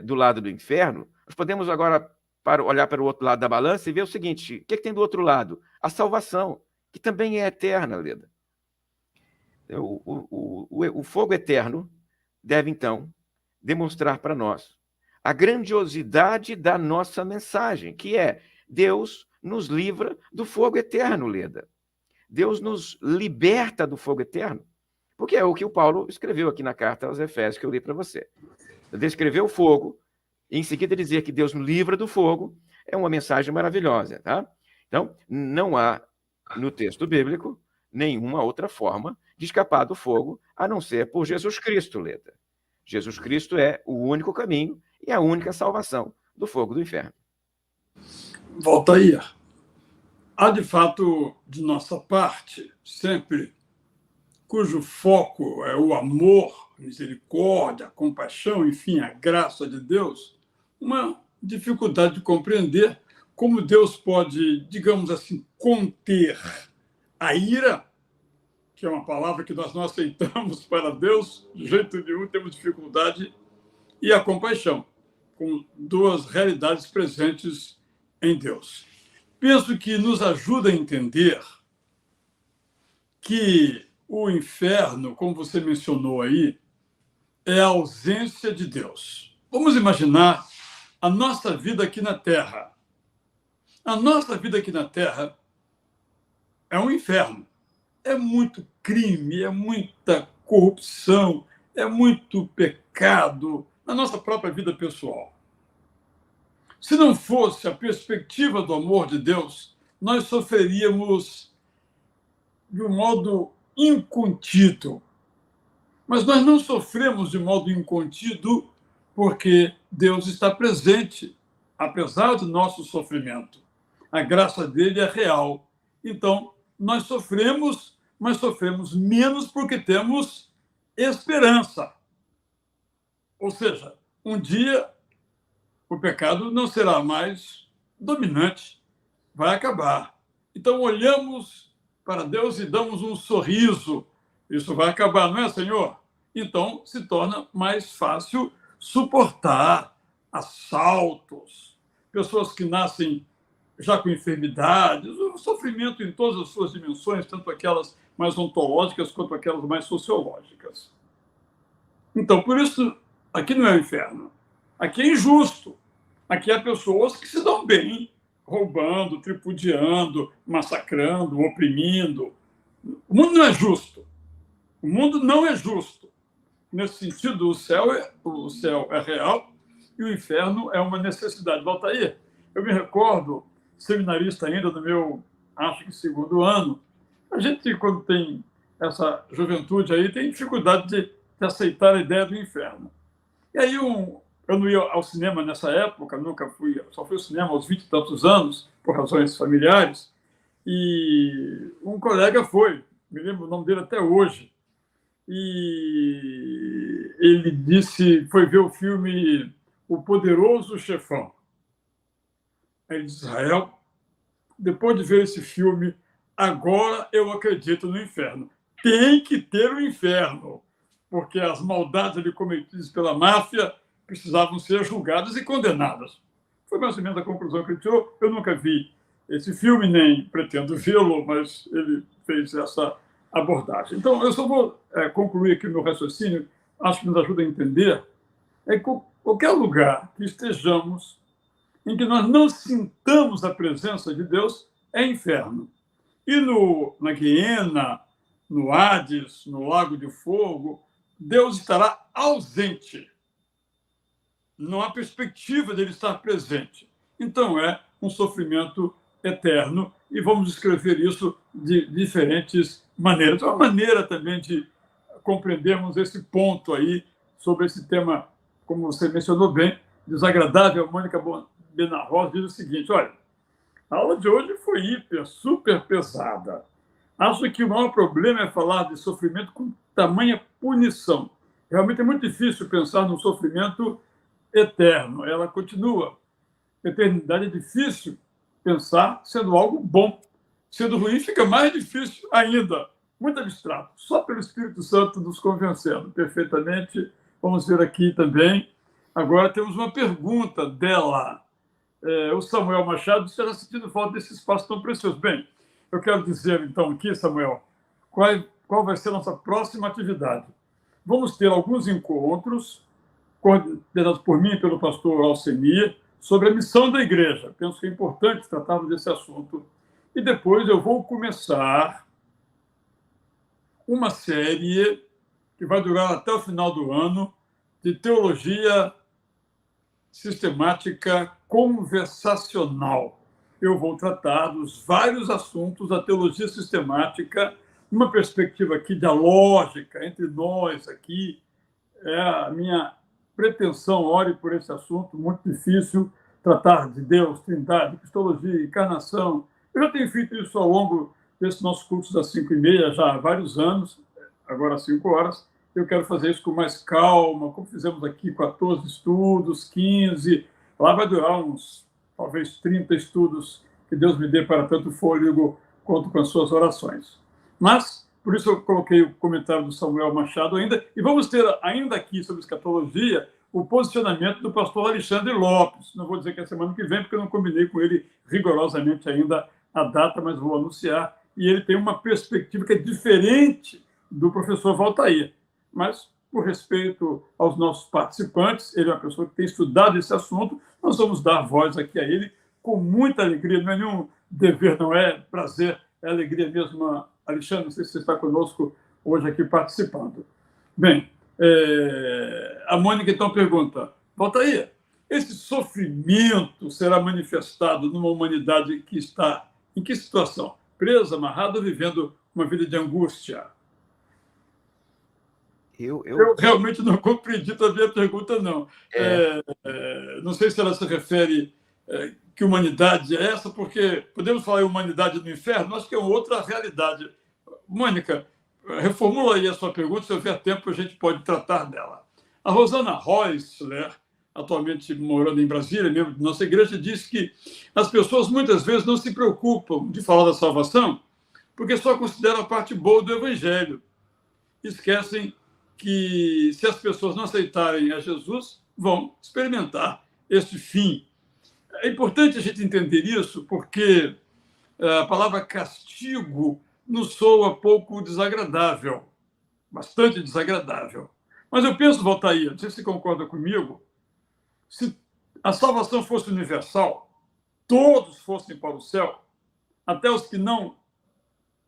do lado do inferno, nós podemos agora olhar para o outro lado da balança e ver o seguinte: o que tem do outro lado? A salvação, que também é eterna, Leda. O fogo eterno deve, então, demonstrar para nós a grandiosidade da nossa mensagem, que é: Deus nos livra do fogo eterno, Leda. Deus nos liberta do fogo eterno, porque é o que o Paulo escreveu aqui na carta aos Efésios, que eu li para você. Descrever o fogo, e em seguida dizer que Deus nos livra do fogo, é uma mensagem maravilhosa, tá? Então, não há, no texto bíblico, nenhuma outra forma de escapar do fogo, a não ser por Jesus Cristo, Leda. Jesus Cristo é o único caminho e a única salvação do fogo do inferno. Valtair, há de fato, de nossa parte, sempre, cujo foco é o amor, a misericórdia, a compaixão, enfim, a graça de Deus, uma dificuldade de compreender como Deus pode, digamos assim, conter a ira, que é uma palavra que nós não aceitamos para Deus, de jeito nenhum, temos dificuldade, e a compaixão, com duas realidades presentes em Deus. Penso que nos ajuda a entender que o inferno, como você mencionou aí, é a ausência de Deus. Vamos imaginar a nossa vida aqui na Terra. A nossa vida aqui na Terra é um inferno. É muito crime, é muita corrupção, é muito pecado na nossa própria vida pessoal. Se não fosse a perspectiva do amor de Deus, nós sofreríamos de um modo incontido. Mas nós não sofremos de modo incontido porque Deus está presente, apesar do nosso sofrimento. A graça dele é real. Então, nós sofremos, mas sofremos menos porque temos esperança. Ou seja, um dia o pecado não será mais dominante, vai acabar. Então, olhamos para Deus e damos um sorriso. Isso vai acabar, não é, Senhor? Então, se torna mais fácil suportar assaltos, pessoas que nascem já com enfermidades, o sofrimento em todas as suas dimensões, tanto aquelas mais ontológicas quanto aquelas mais sociológicas. Então, por isso, aqui não é o inferno. Aqui é injusto. Aqui há pessoas que se dão bem, roubando, tripudiando, massacrando, oprimindo. O mundo não é justo. O mundo não é justo. Nesse sentido, o céu é real e o inferno é uma necessidade. Valtair, eu me recordo, seminarista ainda no meu, acho que segundo ano, a gente, quando tem essa juventude aí, tem dificuldade de aceitar a ideia do inferno. E aí eu não ia ao cinema nessa época, nunca fui, só fui ao cinema aos 20 e tantos anos, por razões familiares, e um colega foi, me lembro o nome dele até hoje, e ele disse, foi ver o filme O Poderoso Chefão. Ele disse: Israel, depois de ver esse filme, agora eu acredito no inferno. Tem que ter o inferno, porque as maldades ali cometidas pela máfia precisavam ser julgadas e condenadas. Foi mais ou menos a conclusão que ele tirou. Eu nunca vi esse filme, nem pretendo vê-lo, mas ele fez essa abordagem. Então, eu só vou concluir aqui o meu raciocínio, acho que nos ajuda a entender, é que qualquer lugar que estejamos, em que nós não sintamos a presença de Deus é inferno. E na Guiena, no Hades, no Lago de Fogo, Deus estará ausente. Não há perspectiva dele estar presente. Então é um sofrimento eterno e vamos descrever isso de diferentes maneiras. É uma maneira também de compreendermos esse ponto aí sobre esse tema, como você mencionou bem, desagradável. A Mônica Benarroz diz o seguinte: olha, a aula de hoje foi super pesada. Acho que o maior problema é falar de sofrimento com tamanha punição. Realmente é muito difícil pensar num sofrimento eterno. Ela continua. Eternidade é difícil pensar sendo algo bom. Sendo ruim, fica mais difícil ainda. Muito abstrato. Só pelo Espírito Santo nos convencendo perfeitamente. Vamos ver aqui também. Agora temos uma pergunta dela. O Samuel Machado estará sentindo falta desse espaço tão precioso. Bem, eu quero dizer, então, aqui, Samuel, qual vai ser a nossa próxima atividade. Vamos ter alguns encontros, coordenados por mim e pelo pastor Alcemir, sobre a missão da igreja. Penso que é importante tratarmos desse assunto. E depois eu vou começar uma série que vai durar até o final do ano, de teologia sistemática conversacional. Eu vou tratar dos vários assuntos da teologia sistemática, numa perspectiva aqui dialógica entre nós aqui. É a minha pretensão, ore por esse assunto, muito difícil, tratar de Deus, Trindade, Cristologia, encarnação. Eu já tenho feito isso ao longo desse nosso curso das 5h30, já há vários anos, agora às 5 horas. Eu quero fazer isso com mais calma, como fizemos aqui, 14 estudos, 15. Lá vai durar uns, talvez, 30 estudos, que Deus me dê para tanto fôlego quanto com as suas orações. Mas, por isso eu coloquei o comentário do Samuel Machado ainda, e vamos ter ainda aqui sobre escatologia o posicionamento do pastor Alexandre Lopes. Não vou dizer que é semana que vem, porque eu não combinei com ele rigorosamente ainda a data, mas vou anunciar. E ele tem uma perspectiva que é diferente do professor Valtair. Mas, por respeito aos nossos participantes, ele é uma pessoa que tem estudado esse assunto, nós vamos dar voz aqui a ele com muita alegria. Não é nenhum dever, não é prazer, é alegria mesmo. Alexandre, não sei se você está conosco hoje aqui participando. Bem, a Mônica então pergunta: Valtair, esse sofrimento será manifestado numa humanidade que está em que situação? Presa, amarrada, vivendo uma vida de angústia? Eu realmente não compreendi a minha pergunta, não. Não sei se ela se refere que humanidade é essa, porque podemos falar em humanidade no inferno, acho que é outra realidade. Mônica, reformula aí a sua pergunta, se houver tempo a gente pode tratar dela. A Rosana Heusler, atualmente morando em Brasília, membro de nossa igreja, diz que as pessoas muitas vezes não se preocupam de falar da salvação porque só consideram a parte boa do evangelho. Esquecem que, se as pessoas não aceitarem a Jesus, vão experimentar este fim. É importante a gente entender isso, porque a palavra castigo nos soa pouco desagradável, bastante desagradável. Mas eu penso, Valtair, não sei se você concorda comigo, se a salvação fosse universal, todos fossem para o céu, até os que não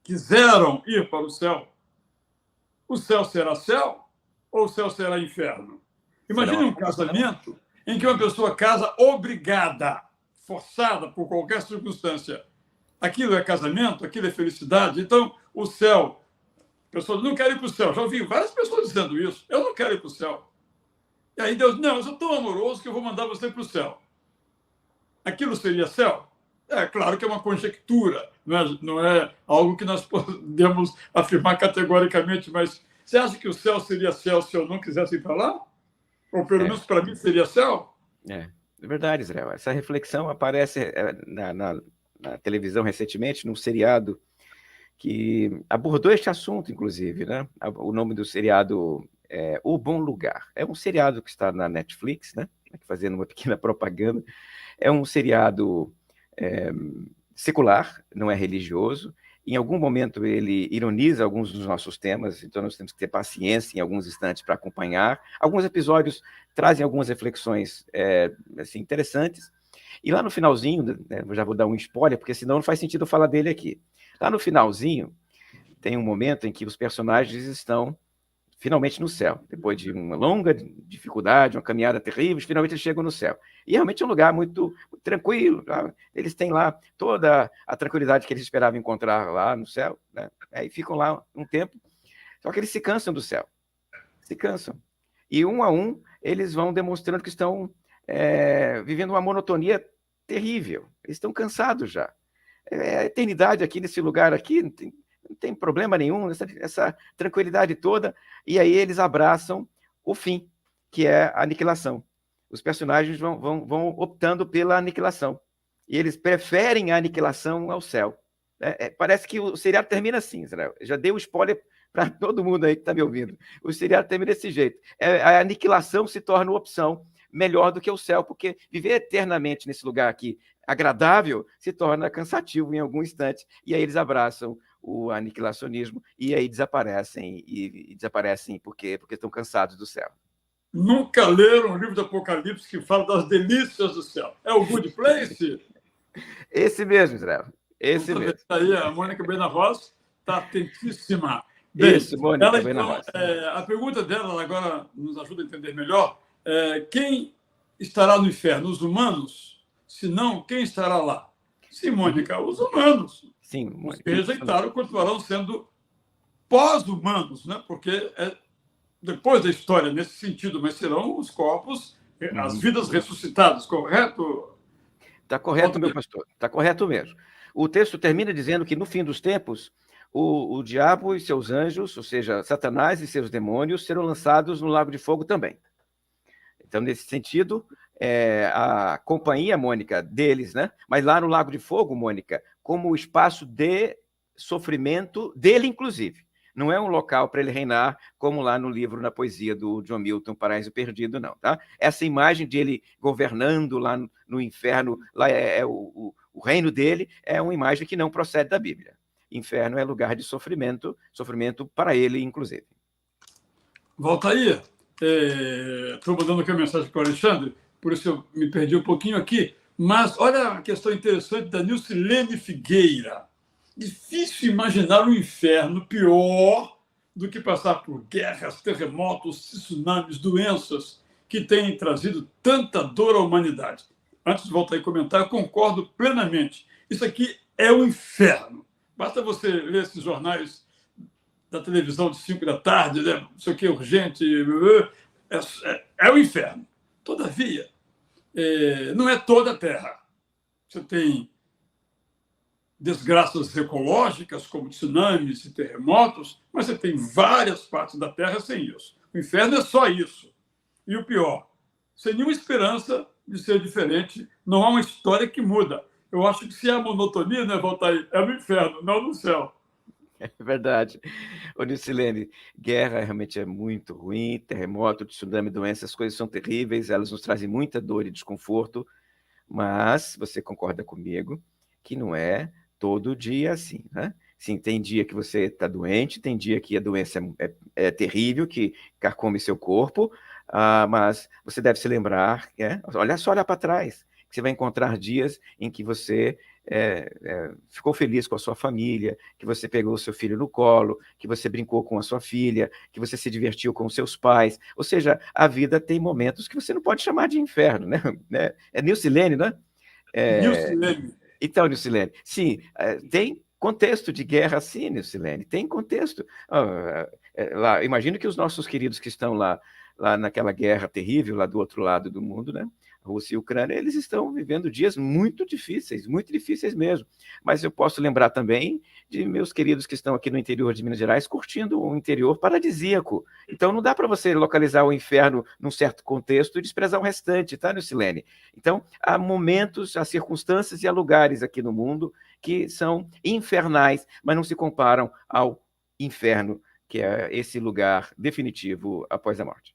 quiseram ir para o céu será céu ou o céu será inferno? Imagine um casamento em que uma pessoa casa obrigada, forçada por qualquer circunstância. Aquilo é casamento, aquilo é felicidade. Então, o céu, pessoas não querem ir para o céu. Já ouvi várias pessoas dizendo isso. Eu não quero ir para o céu. E aí Deus, não, eu sou tão amoroso que eu vou mandar você para o céu. Aquilo seria céu? É claro que é uma conjectura, não é algo que nós podemos afirmar categoricamente, mas você acha que o céu seria céu se eu não quisesse ir para lá? Ou pelo menos para mim seria céu? É verdade, Israel. Essa reflexão aparece na televisão recentemente, num seriado que abordou este assunto, inclusive, né? O nome do seriado é O Bom Lugar. É um seriado que está na Netflix, né? Fazendo uma pequena propaganda. É um seriado secular, não é religioso. Em algum momento ele ironiza alguns dos nossos temas, então nós temos que ter paciência em alguns instantes para acompanhar. Alguns episódios trazem algumas reflexões assim, interessantes, E lá no finalzinho, né, eu já vou dar um spoiler, porque senão não faz sentido eu falar dele aqui. Lá no finalzinho, tem um momento em que os personagens estão finalmente no céu. Depois de uma longa dificuldade, uma caminhada terrível, finalmente eles chegam no céu. E realmente é um lugar muito tranquilo. Tá? Eles têm lá toda a tranquilidade que eles esperavam encontrar lá no céu. Né? Aí ficam lá um tempo. Só que eles se cansam do céu. Se cansam. E um a um, eles vão demonstrando que estão vivendo uma monotonia terrível. Eles estão cansados já. A eternidade aqui nesse lugar aqui não tem problema nenhum, essa tranquilidade toda, e aí eles abraçam o fim, que é a aniquilação. Os personagens vão optando pela aniquilação, e eles preferem a aniquilação ao céu. Parece que o seriado termina assim, Israel. Já dei um spoiler para todo mundo aí que está me ouvindo. O seriado termina desse jeito. A aniquilação se torna uma opção melhor do que o céu, porque viver eternamente nesse lugar aqui agradável se torna cansativo em algum instante, e aí eles abraçam o aniquilacionismo e aí desaparecem, e desaparecem porque estão cansados do céu. Nunca leram o livro do Apocalipse que fala das delícias do céu. É o Good Place? Esse mesmo, Israel. Esse mesmo. Aí a Mônica Benarroz está atentíssima. Bem, isso, Mônica ela, Benarroz. Então, a pergunta dela ela agora nos ajuda a entender melhor. Quem estará no inferno? Os humanos? Se não, quem estará lá? Sim, Mônica, os humanos. Sim, Mônica. Os que rejeitaram continuarão sendo pós-humanos, né? Porque depois da história nesse sentido, mas serão os corpos, as vidas ressuscitadas, correto? Está correto, meu pastor. Está correto mesmo. O texto termina dizendo que no fim dos tempos, o diabo e seus anjos, ou seja, Satanás e seus demônios, serão lançados no lago de fogo também. Então, nesse sentido, a companhia, Mônica, deles, né? Mas lá no Lago de Fogo, Mônica, como espaço de sofrimento dele, inclusive. Não é um local para ele reinar, como lá no livro, na poesia do John Milton, Paraíso Perdido, não. Tá? Essa imagem de ele governando lá no inferno, lá o reino dele, é uma imagem que não procede da Bíblia. Inferno é lugar de sofrimento, sofrimento para ele, inclusive. Volta aí. Estou mandando aqui a mensagem para o Alexandre, por isso eu me perdi um pouquinho aqui. Mas olha a questão interessante da Nilcilene Figueira. Difícil imaginar um inferno pior do que passar por guerras, terremotos, tsunamis, doenças que têm trazido tanta dor à humanidade. Antes de voltar e comentar, eu concordo plenamente. Isso aqui é o inferno. Basta você ler esses jornais da televisão de 5 da tarde, né? Isso aqui é urgente, é o inferno. Todavia, não é toda a Terra. Você tem desgraças ecológicas, como tsunamis e terremotos, mas você tem várias partes da Terra sem isso. O inferno é só isso. E o pior, sem nenhuma esperança de ser diferente, não há uma história que muda. Eu acho que se há monotonia, né, Valtair, é no inferno, não no céu. É verdade. Ô, Nilcilene, guerra realmente é muito ruim, terremoto, tsunami, doenças, as coisas são terríveis, elas nos trazem muita dor e desconforto, mas você concorda comigo que não é todo dia assim, né? Sim, tem dia que você está doente, tem dia que a doença é terrível, que carcome seu corpo, mas você deve se lembrar, olha para trás, que você vai encontrar dias em que você ficou feliz com a sua família, que você pegou o seu filho no colo, que você brincou com a sua filha, que você se divertiu com os seus pais. Ou seja, a vida tem momentos que você não pode chamar de inferno, né? É Nilcilene, né? Nilcilene. Então, Nilcilene, sim, tem contexto de guerra, sim, Nilcilene, tem contexto. Lá, imagino que os nossos queridos que estão lá naquela guerra terrível, lá do outro lado do mundo, né? Rússia e Ucrânia, eles estão vivendo dias muito difíceis mesmo. Mas eu posso lembrar também de meus queridos que estão aqui no interior de Minas Gerais curtindo um interior paradisíaco. Então não dá para você localizar o inferno num certo contexto e desprezar o restante, tá, Nilcilene? Então há momentos, há circunstâncias e há lugares aqui no mundo que são infernais, mas não se comparam ao inferno, que é esse lugar definitivo após a morte.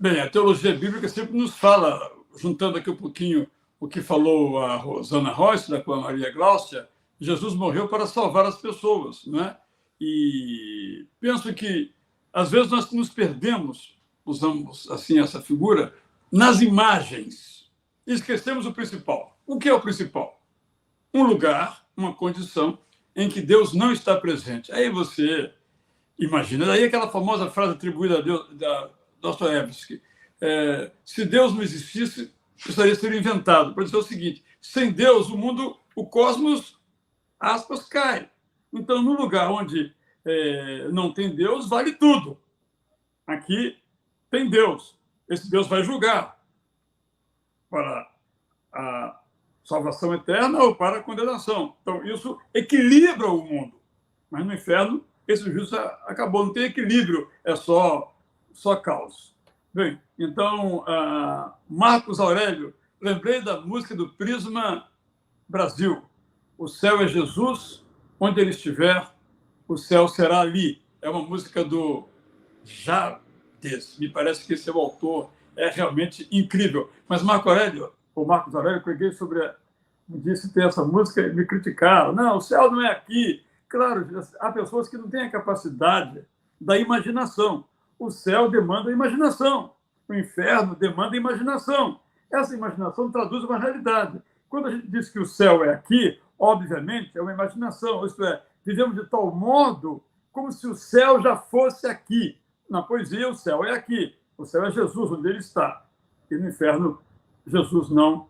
Bem, a teologia bíblica sempre nos fala, juntando aqui um pouquinho o que falou a Rosana Royce, com a Maria Gláucia, Jesus morreu para salvar as pessoas, né? E penso que, às vezes, nós nos perdemos, usamos assim essa figura, nas imagens. e esquecemos o principal. O que é o principal? Um lugar, uma condição em que Deus não está presente. Aí você imagina, daí aquela famosa frase atribuída a Deus, da Dostoiévski, se Deus não existisse, precisaria ser inventado, para dizer o seguinte: sem Deus, o mundo, o cosmos, aspas, cai. Então, num lugar onde não tem Deus, vale tudo. Aqui tem Deus. Esse Deus vai julgar para a salvação eterna ou para a condenação. Então, isso equilibra o mundo. Mas no inferno, esse juízo acabou, não tem equilíbrio, é só caos. Bem, então, Marcos Aurélio, lembrei da música do Prisma Brasil. O céu é Jesus, onde ele estiver, o céu será ali. É uma música do Jades, me parece que esse é o autor, é realmente incrível. Mas Marcos Aurélio, peguei sobre disse ter essa música e me criticaram. Não, o céu não é aqui. Claro, há pessoas que não têm a capacidade da imaginação. O céu demanda imaginação. O inferno demanda imaginação. Essa imaginação traduz uma realidade. Quando a gente diz que o céu é aqui, obviamente, é uma imaginação. Isto é, vivemos de tal modo como se o céu já fosse aqui. Na poesia, o céu é aqui. O céu é Jesus, onde ele está. E no inferno, Jesus não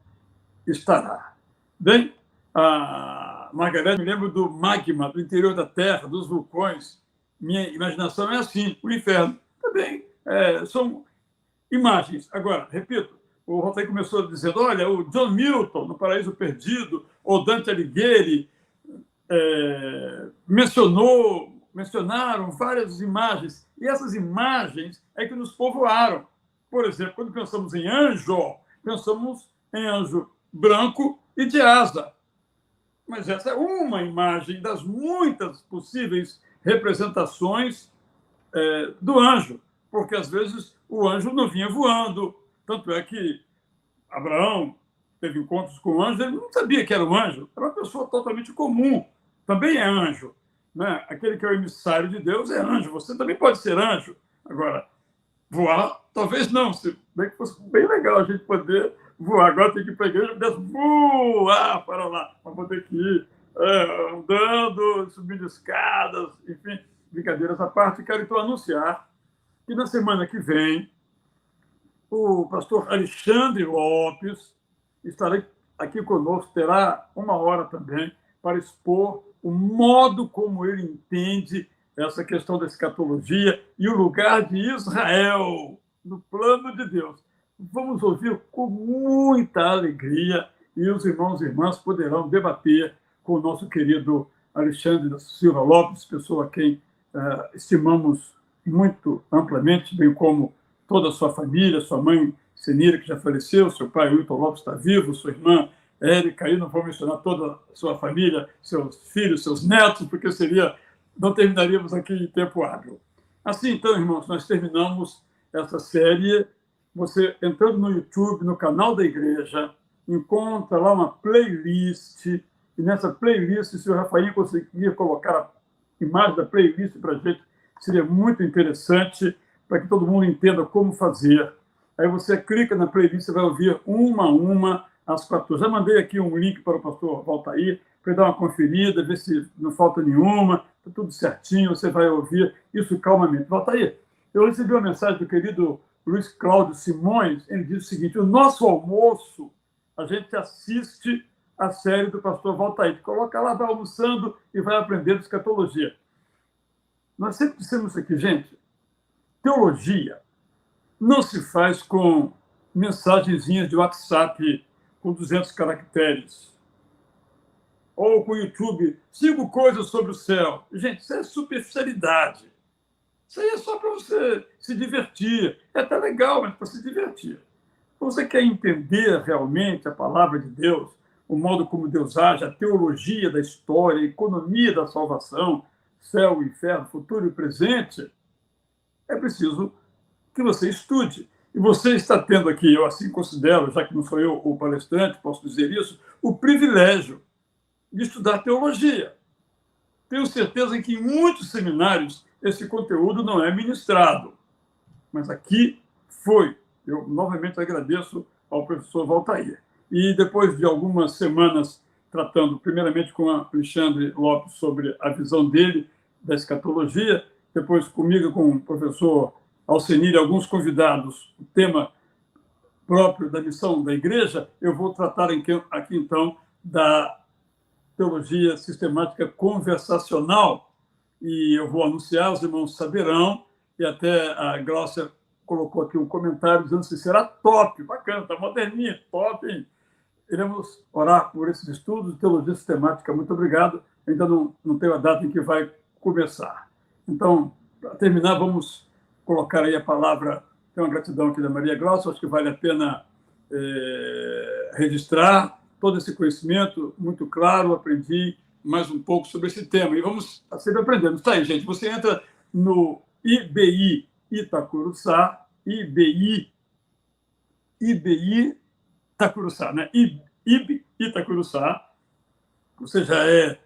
estará. Bem, a Margarete, me lembro do magma, do interior da Terra, dos vulcões. Minha imaginação é assim, o inferno. Também são imagens. Agora, repito, o Valtair começou dizendo, olha, o John Milton, no Paraíso Perdido, ou Dante Alighieri, mencionaram várias imagens. E essas imagens é que nos povoaram. Por exemplo, quando pensamos em anjo, pensamos em anjo branco e de asa. Mas essa é uma imagem das muitas possíveis representações do anjo, porque às vezes o anjo não vinha voando. Tanto é que Abraão teve encontros com o anjo, ele não sabia que era um anjo, era uma pessoa totalmente comum, também é anjo. Né? Aquele que é o emissário de Deus é anjo, você também pode ser anjo. Agora, voar, talvez não, se bem que fosse bem legal a gente poder voar. Agora tem que ir para a igreja e pudesse voar para lá, para poder ir andando, subindo escadas, enfim, brincadeiras à parte. Quero então anunciar que na semana que vem o pastor Alexandre Lopes estará aqui conosco, terá 1 hora também para expor o modo como ele entende essa questão da escatologia e o lugar de Israel no plano de Deus. Vamos ouvir com muita alegria e os irmãos e irmãs poderão debater com o nosso querido Alexandre da Silva Lopes, pessoa a quem estimamos muito amplamente, bem como toda a sua família, sua mãe Senira, que já faleceu, seu pai Wilton Lopes está vivo, sua irmã Érica, aí não vou mencionar toda a sua família, seus filhos, seus netos, porque não terminaríamos aqui em tempo hábil. Assim, então, irmãos, nós terminamos essa série. Você, entrando no YouTube, no canal da igreja, encontra lá uma playlist, e nessa playlist, se o Rafael conseguir colocar a imagem da playlist para a gente, seria muito interessante, para que todo mundo entenda como fazer. Aí você clica na playlist e vai ouvir uma a uma às 14. Já mandei aqui um link para o pastor Valtair, para ele dar uma conferida, ver se não falta nenhuma, está tudo certinho, você vai ouvir isso calmamente. Valtair, eu recebi uma mensagem do querido Luiz Cláudio Simões, ele diz o seguinte: o nosso almoço, a gente assiste a série do pastor Valtair, coloca lá, vai almoçando e vai aprendendo escatologia. Nós sempre dissemos isso aqui, gente, teologia não se faz com mensagenzinhas de WhatsApp com 200 caracteres. Ou com o YouTube, 5 coisas sobre o céu. Gente, isso é superficialidade. Isso aí é só para você se divertir. É até legal, mas para se divertir. Você quer entender realmente a palavra de Deus, o modo como Deus age, a teologia da história, a economia da salvação, céu, inferno, futuro e presente, é preciso que você estude. E você está tendo aqui, eu assim considero, já que não sou eu o palestrante, posso dizer isso, o privilégio de estudar teologia. Tenho certeza que em muitos seminários esse conteúdo não é ministrado. Mas aqui foi. Eu novamente agradeço ao professor Valtair. E depois de algumas semanas tratando primeiramente com o Alexandre Lopes sobre a visão dele da escatologia, depois comigo com o professor Alcenir e alguns convidados, o tema próprio da missão da igreja, eu vou tratar aqui então da teologia sistemática conversacional, e eu vou anunciar, os irmãos saberão, e até a Glaucia colocou aqui um comentário dizendo que será top, bacana, está moderninha, top, hein? Iremos orar por esses estudos de teologia sistemática. Muito obrigado. Ainda não tenho a data em que vai começar. Então, para terminar, vamos colocar aí a palavra. Tem uma gratidão aqui da Maria Glaucia, acho que vale a pena registrar todo esse conhecimento, muito claro, aprendi mais um pouco sobre esse tema. E vamos sempre aprendendo. Está aí, gente. Você entra no IBI Itacuruçá, IBI Itacuruçá, né? IB Itacuruçá. Você já é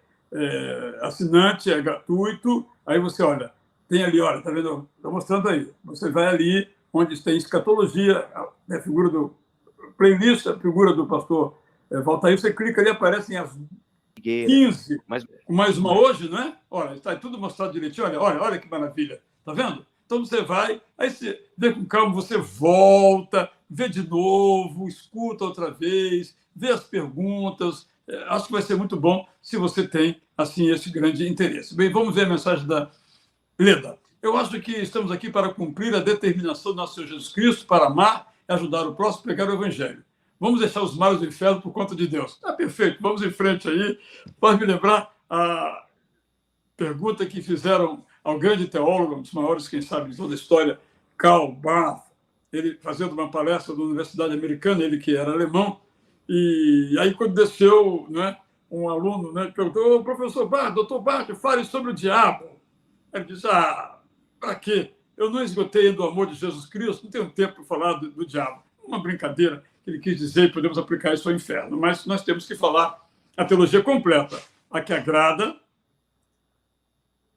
assinante, é gratuito. Aí você olha, tem ali, olha, tá vendo? Estou mostrando aí. Você vai ali onde tem escatologia, a figura do playlist, a figura do pastor Valtair. Você clica ali, aparecem as 15, mais uma hoje, não é? Olha, está tudo mostrado direitinho. Olha que maravilha. Tá vendo? Então você vai, aí você vê com calma, você volta, vê de novo, escuta outra vez, vê as perguntas. Acho que vai ser muito bom se você tem, assim, esse grande interesse. Bem, vamos ver a mensagem da Leda. Eu acho que estamos aqui para cumprir a determinação do nosso Senhor Jesus Cristo, para amar e ajudar o próximo a pregar o Evangelho. Vamos deixar os males do inferno por conta de Deus. Tá perfeito, vamos em frente aí. Pode me lembrar a pergunta que fizeram ao grande teólogo, um dos maiores, quem sabe, de toda a história, Karl Barth, ele fazendo uma palestra da Universidade Americana, ele que era alemão, e aí quando desceu, né, um aluno, né, perguntou, professor Barth, doutor Barth, fale sobre o diabo. Ele disse, para quê? Eu não esgotei do amor de Jesus Cristo, não tenho tempo para falar do diabo. Uma brincadeira que ele quis dizer, e podemos aplicar isso ao inferno, mas nós temos que falar a teologia completa, a que agrada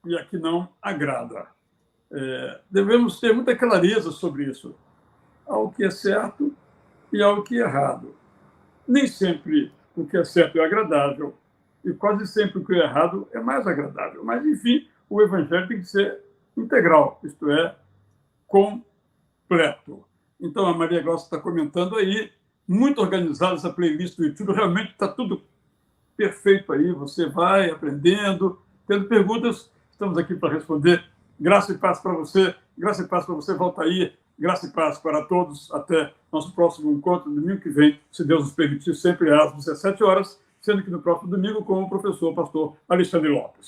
e a que não agrada. Devemos ter muita clareza sobre isso, ao que é certo e ao que é errado. Nem sempre o que é certo é agradável, e quase sempre o que é errado é mais agradável. Mas, enfim, o evangelho tem que ser integral, isto é, completo. Então, a Maria Glaucia está comentando aí, muito organizada essa playlist do YouTube, realmente está tudo perfeito aí, você vai aprendendo, tendo perguntas, estamos aqui para responder. Graça e paz para você, graça e paz para você, Valtair, graça e paz para todos, até nosso próximo encontro, domingo que vem, se Deus nos permitir, sempre às 17 horas, sendo que no próximo domingo com o professor, pastor Alexandre Lopes.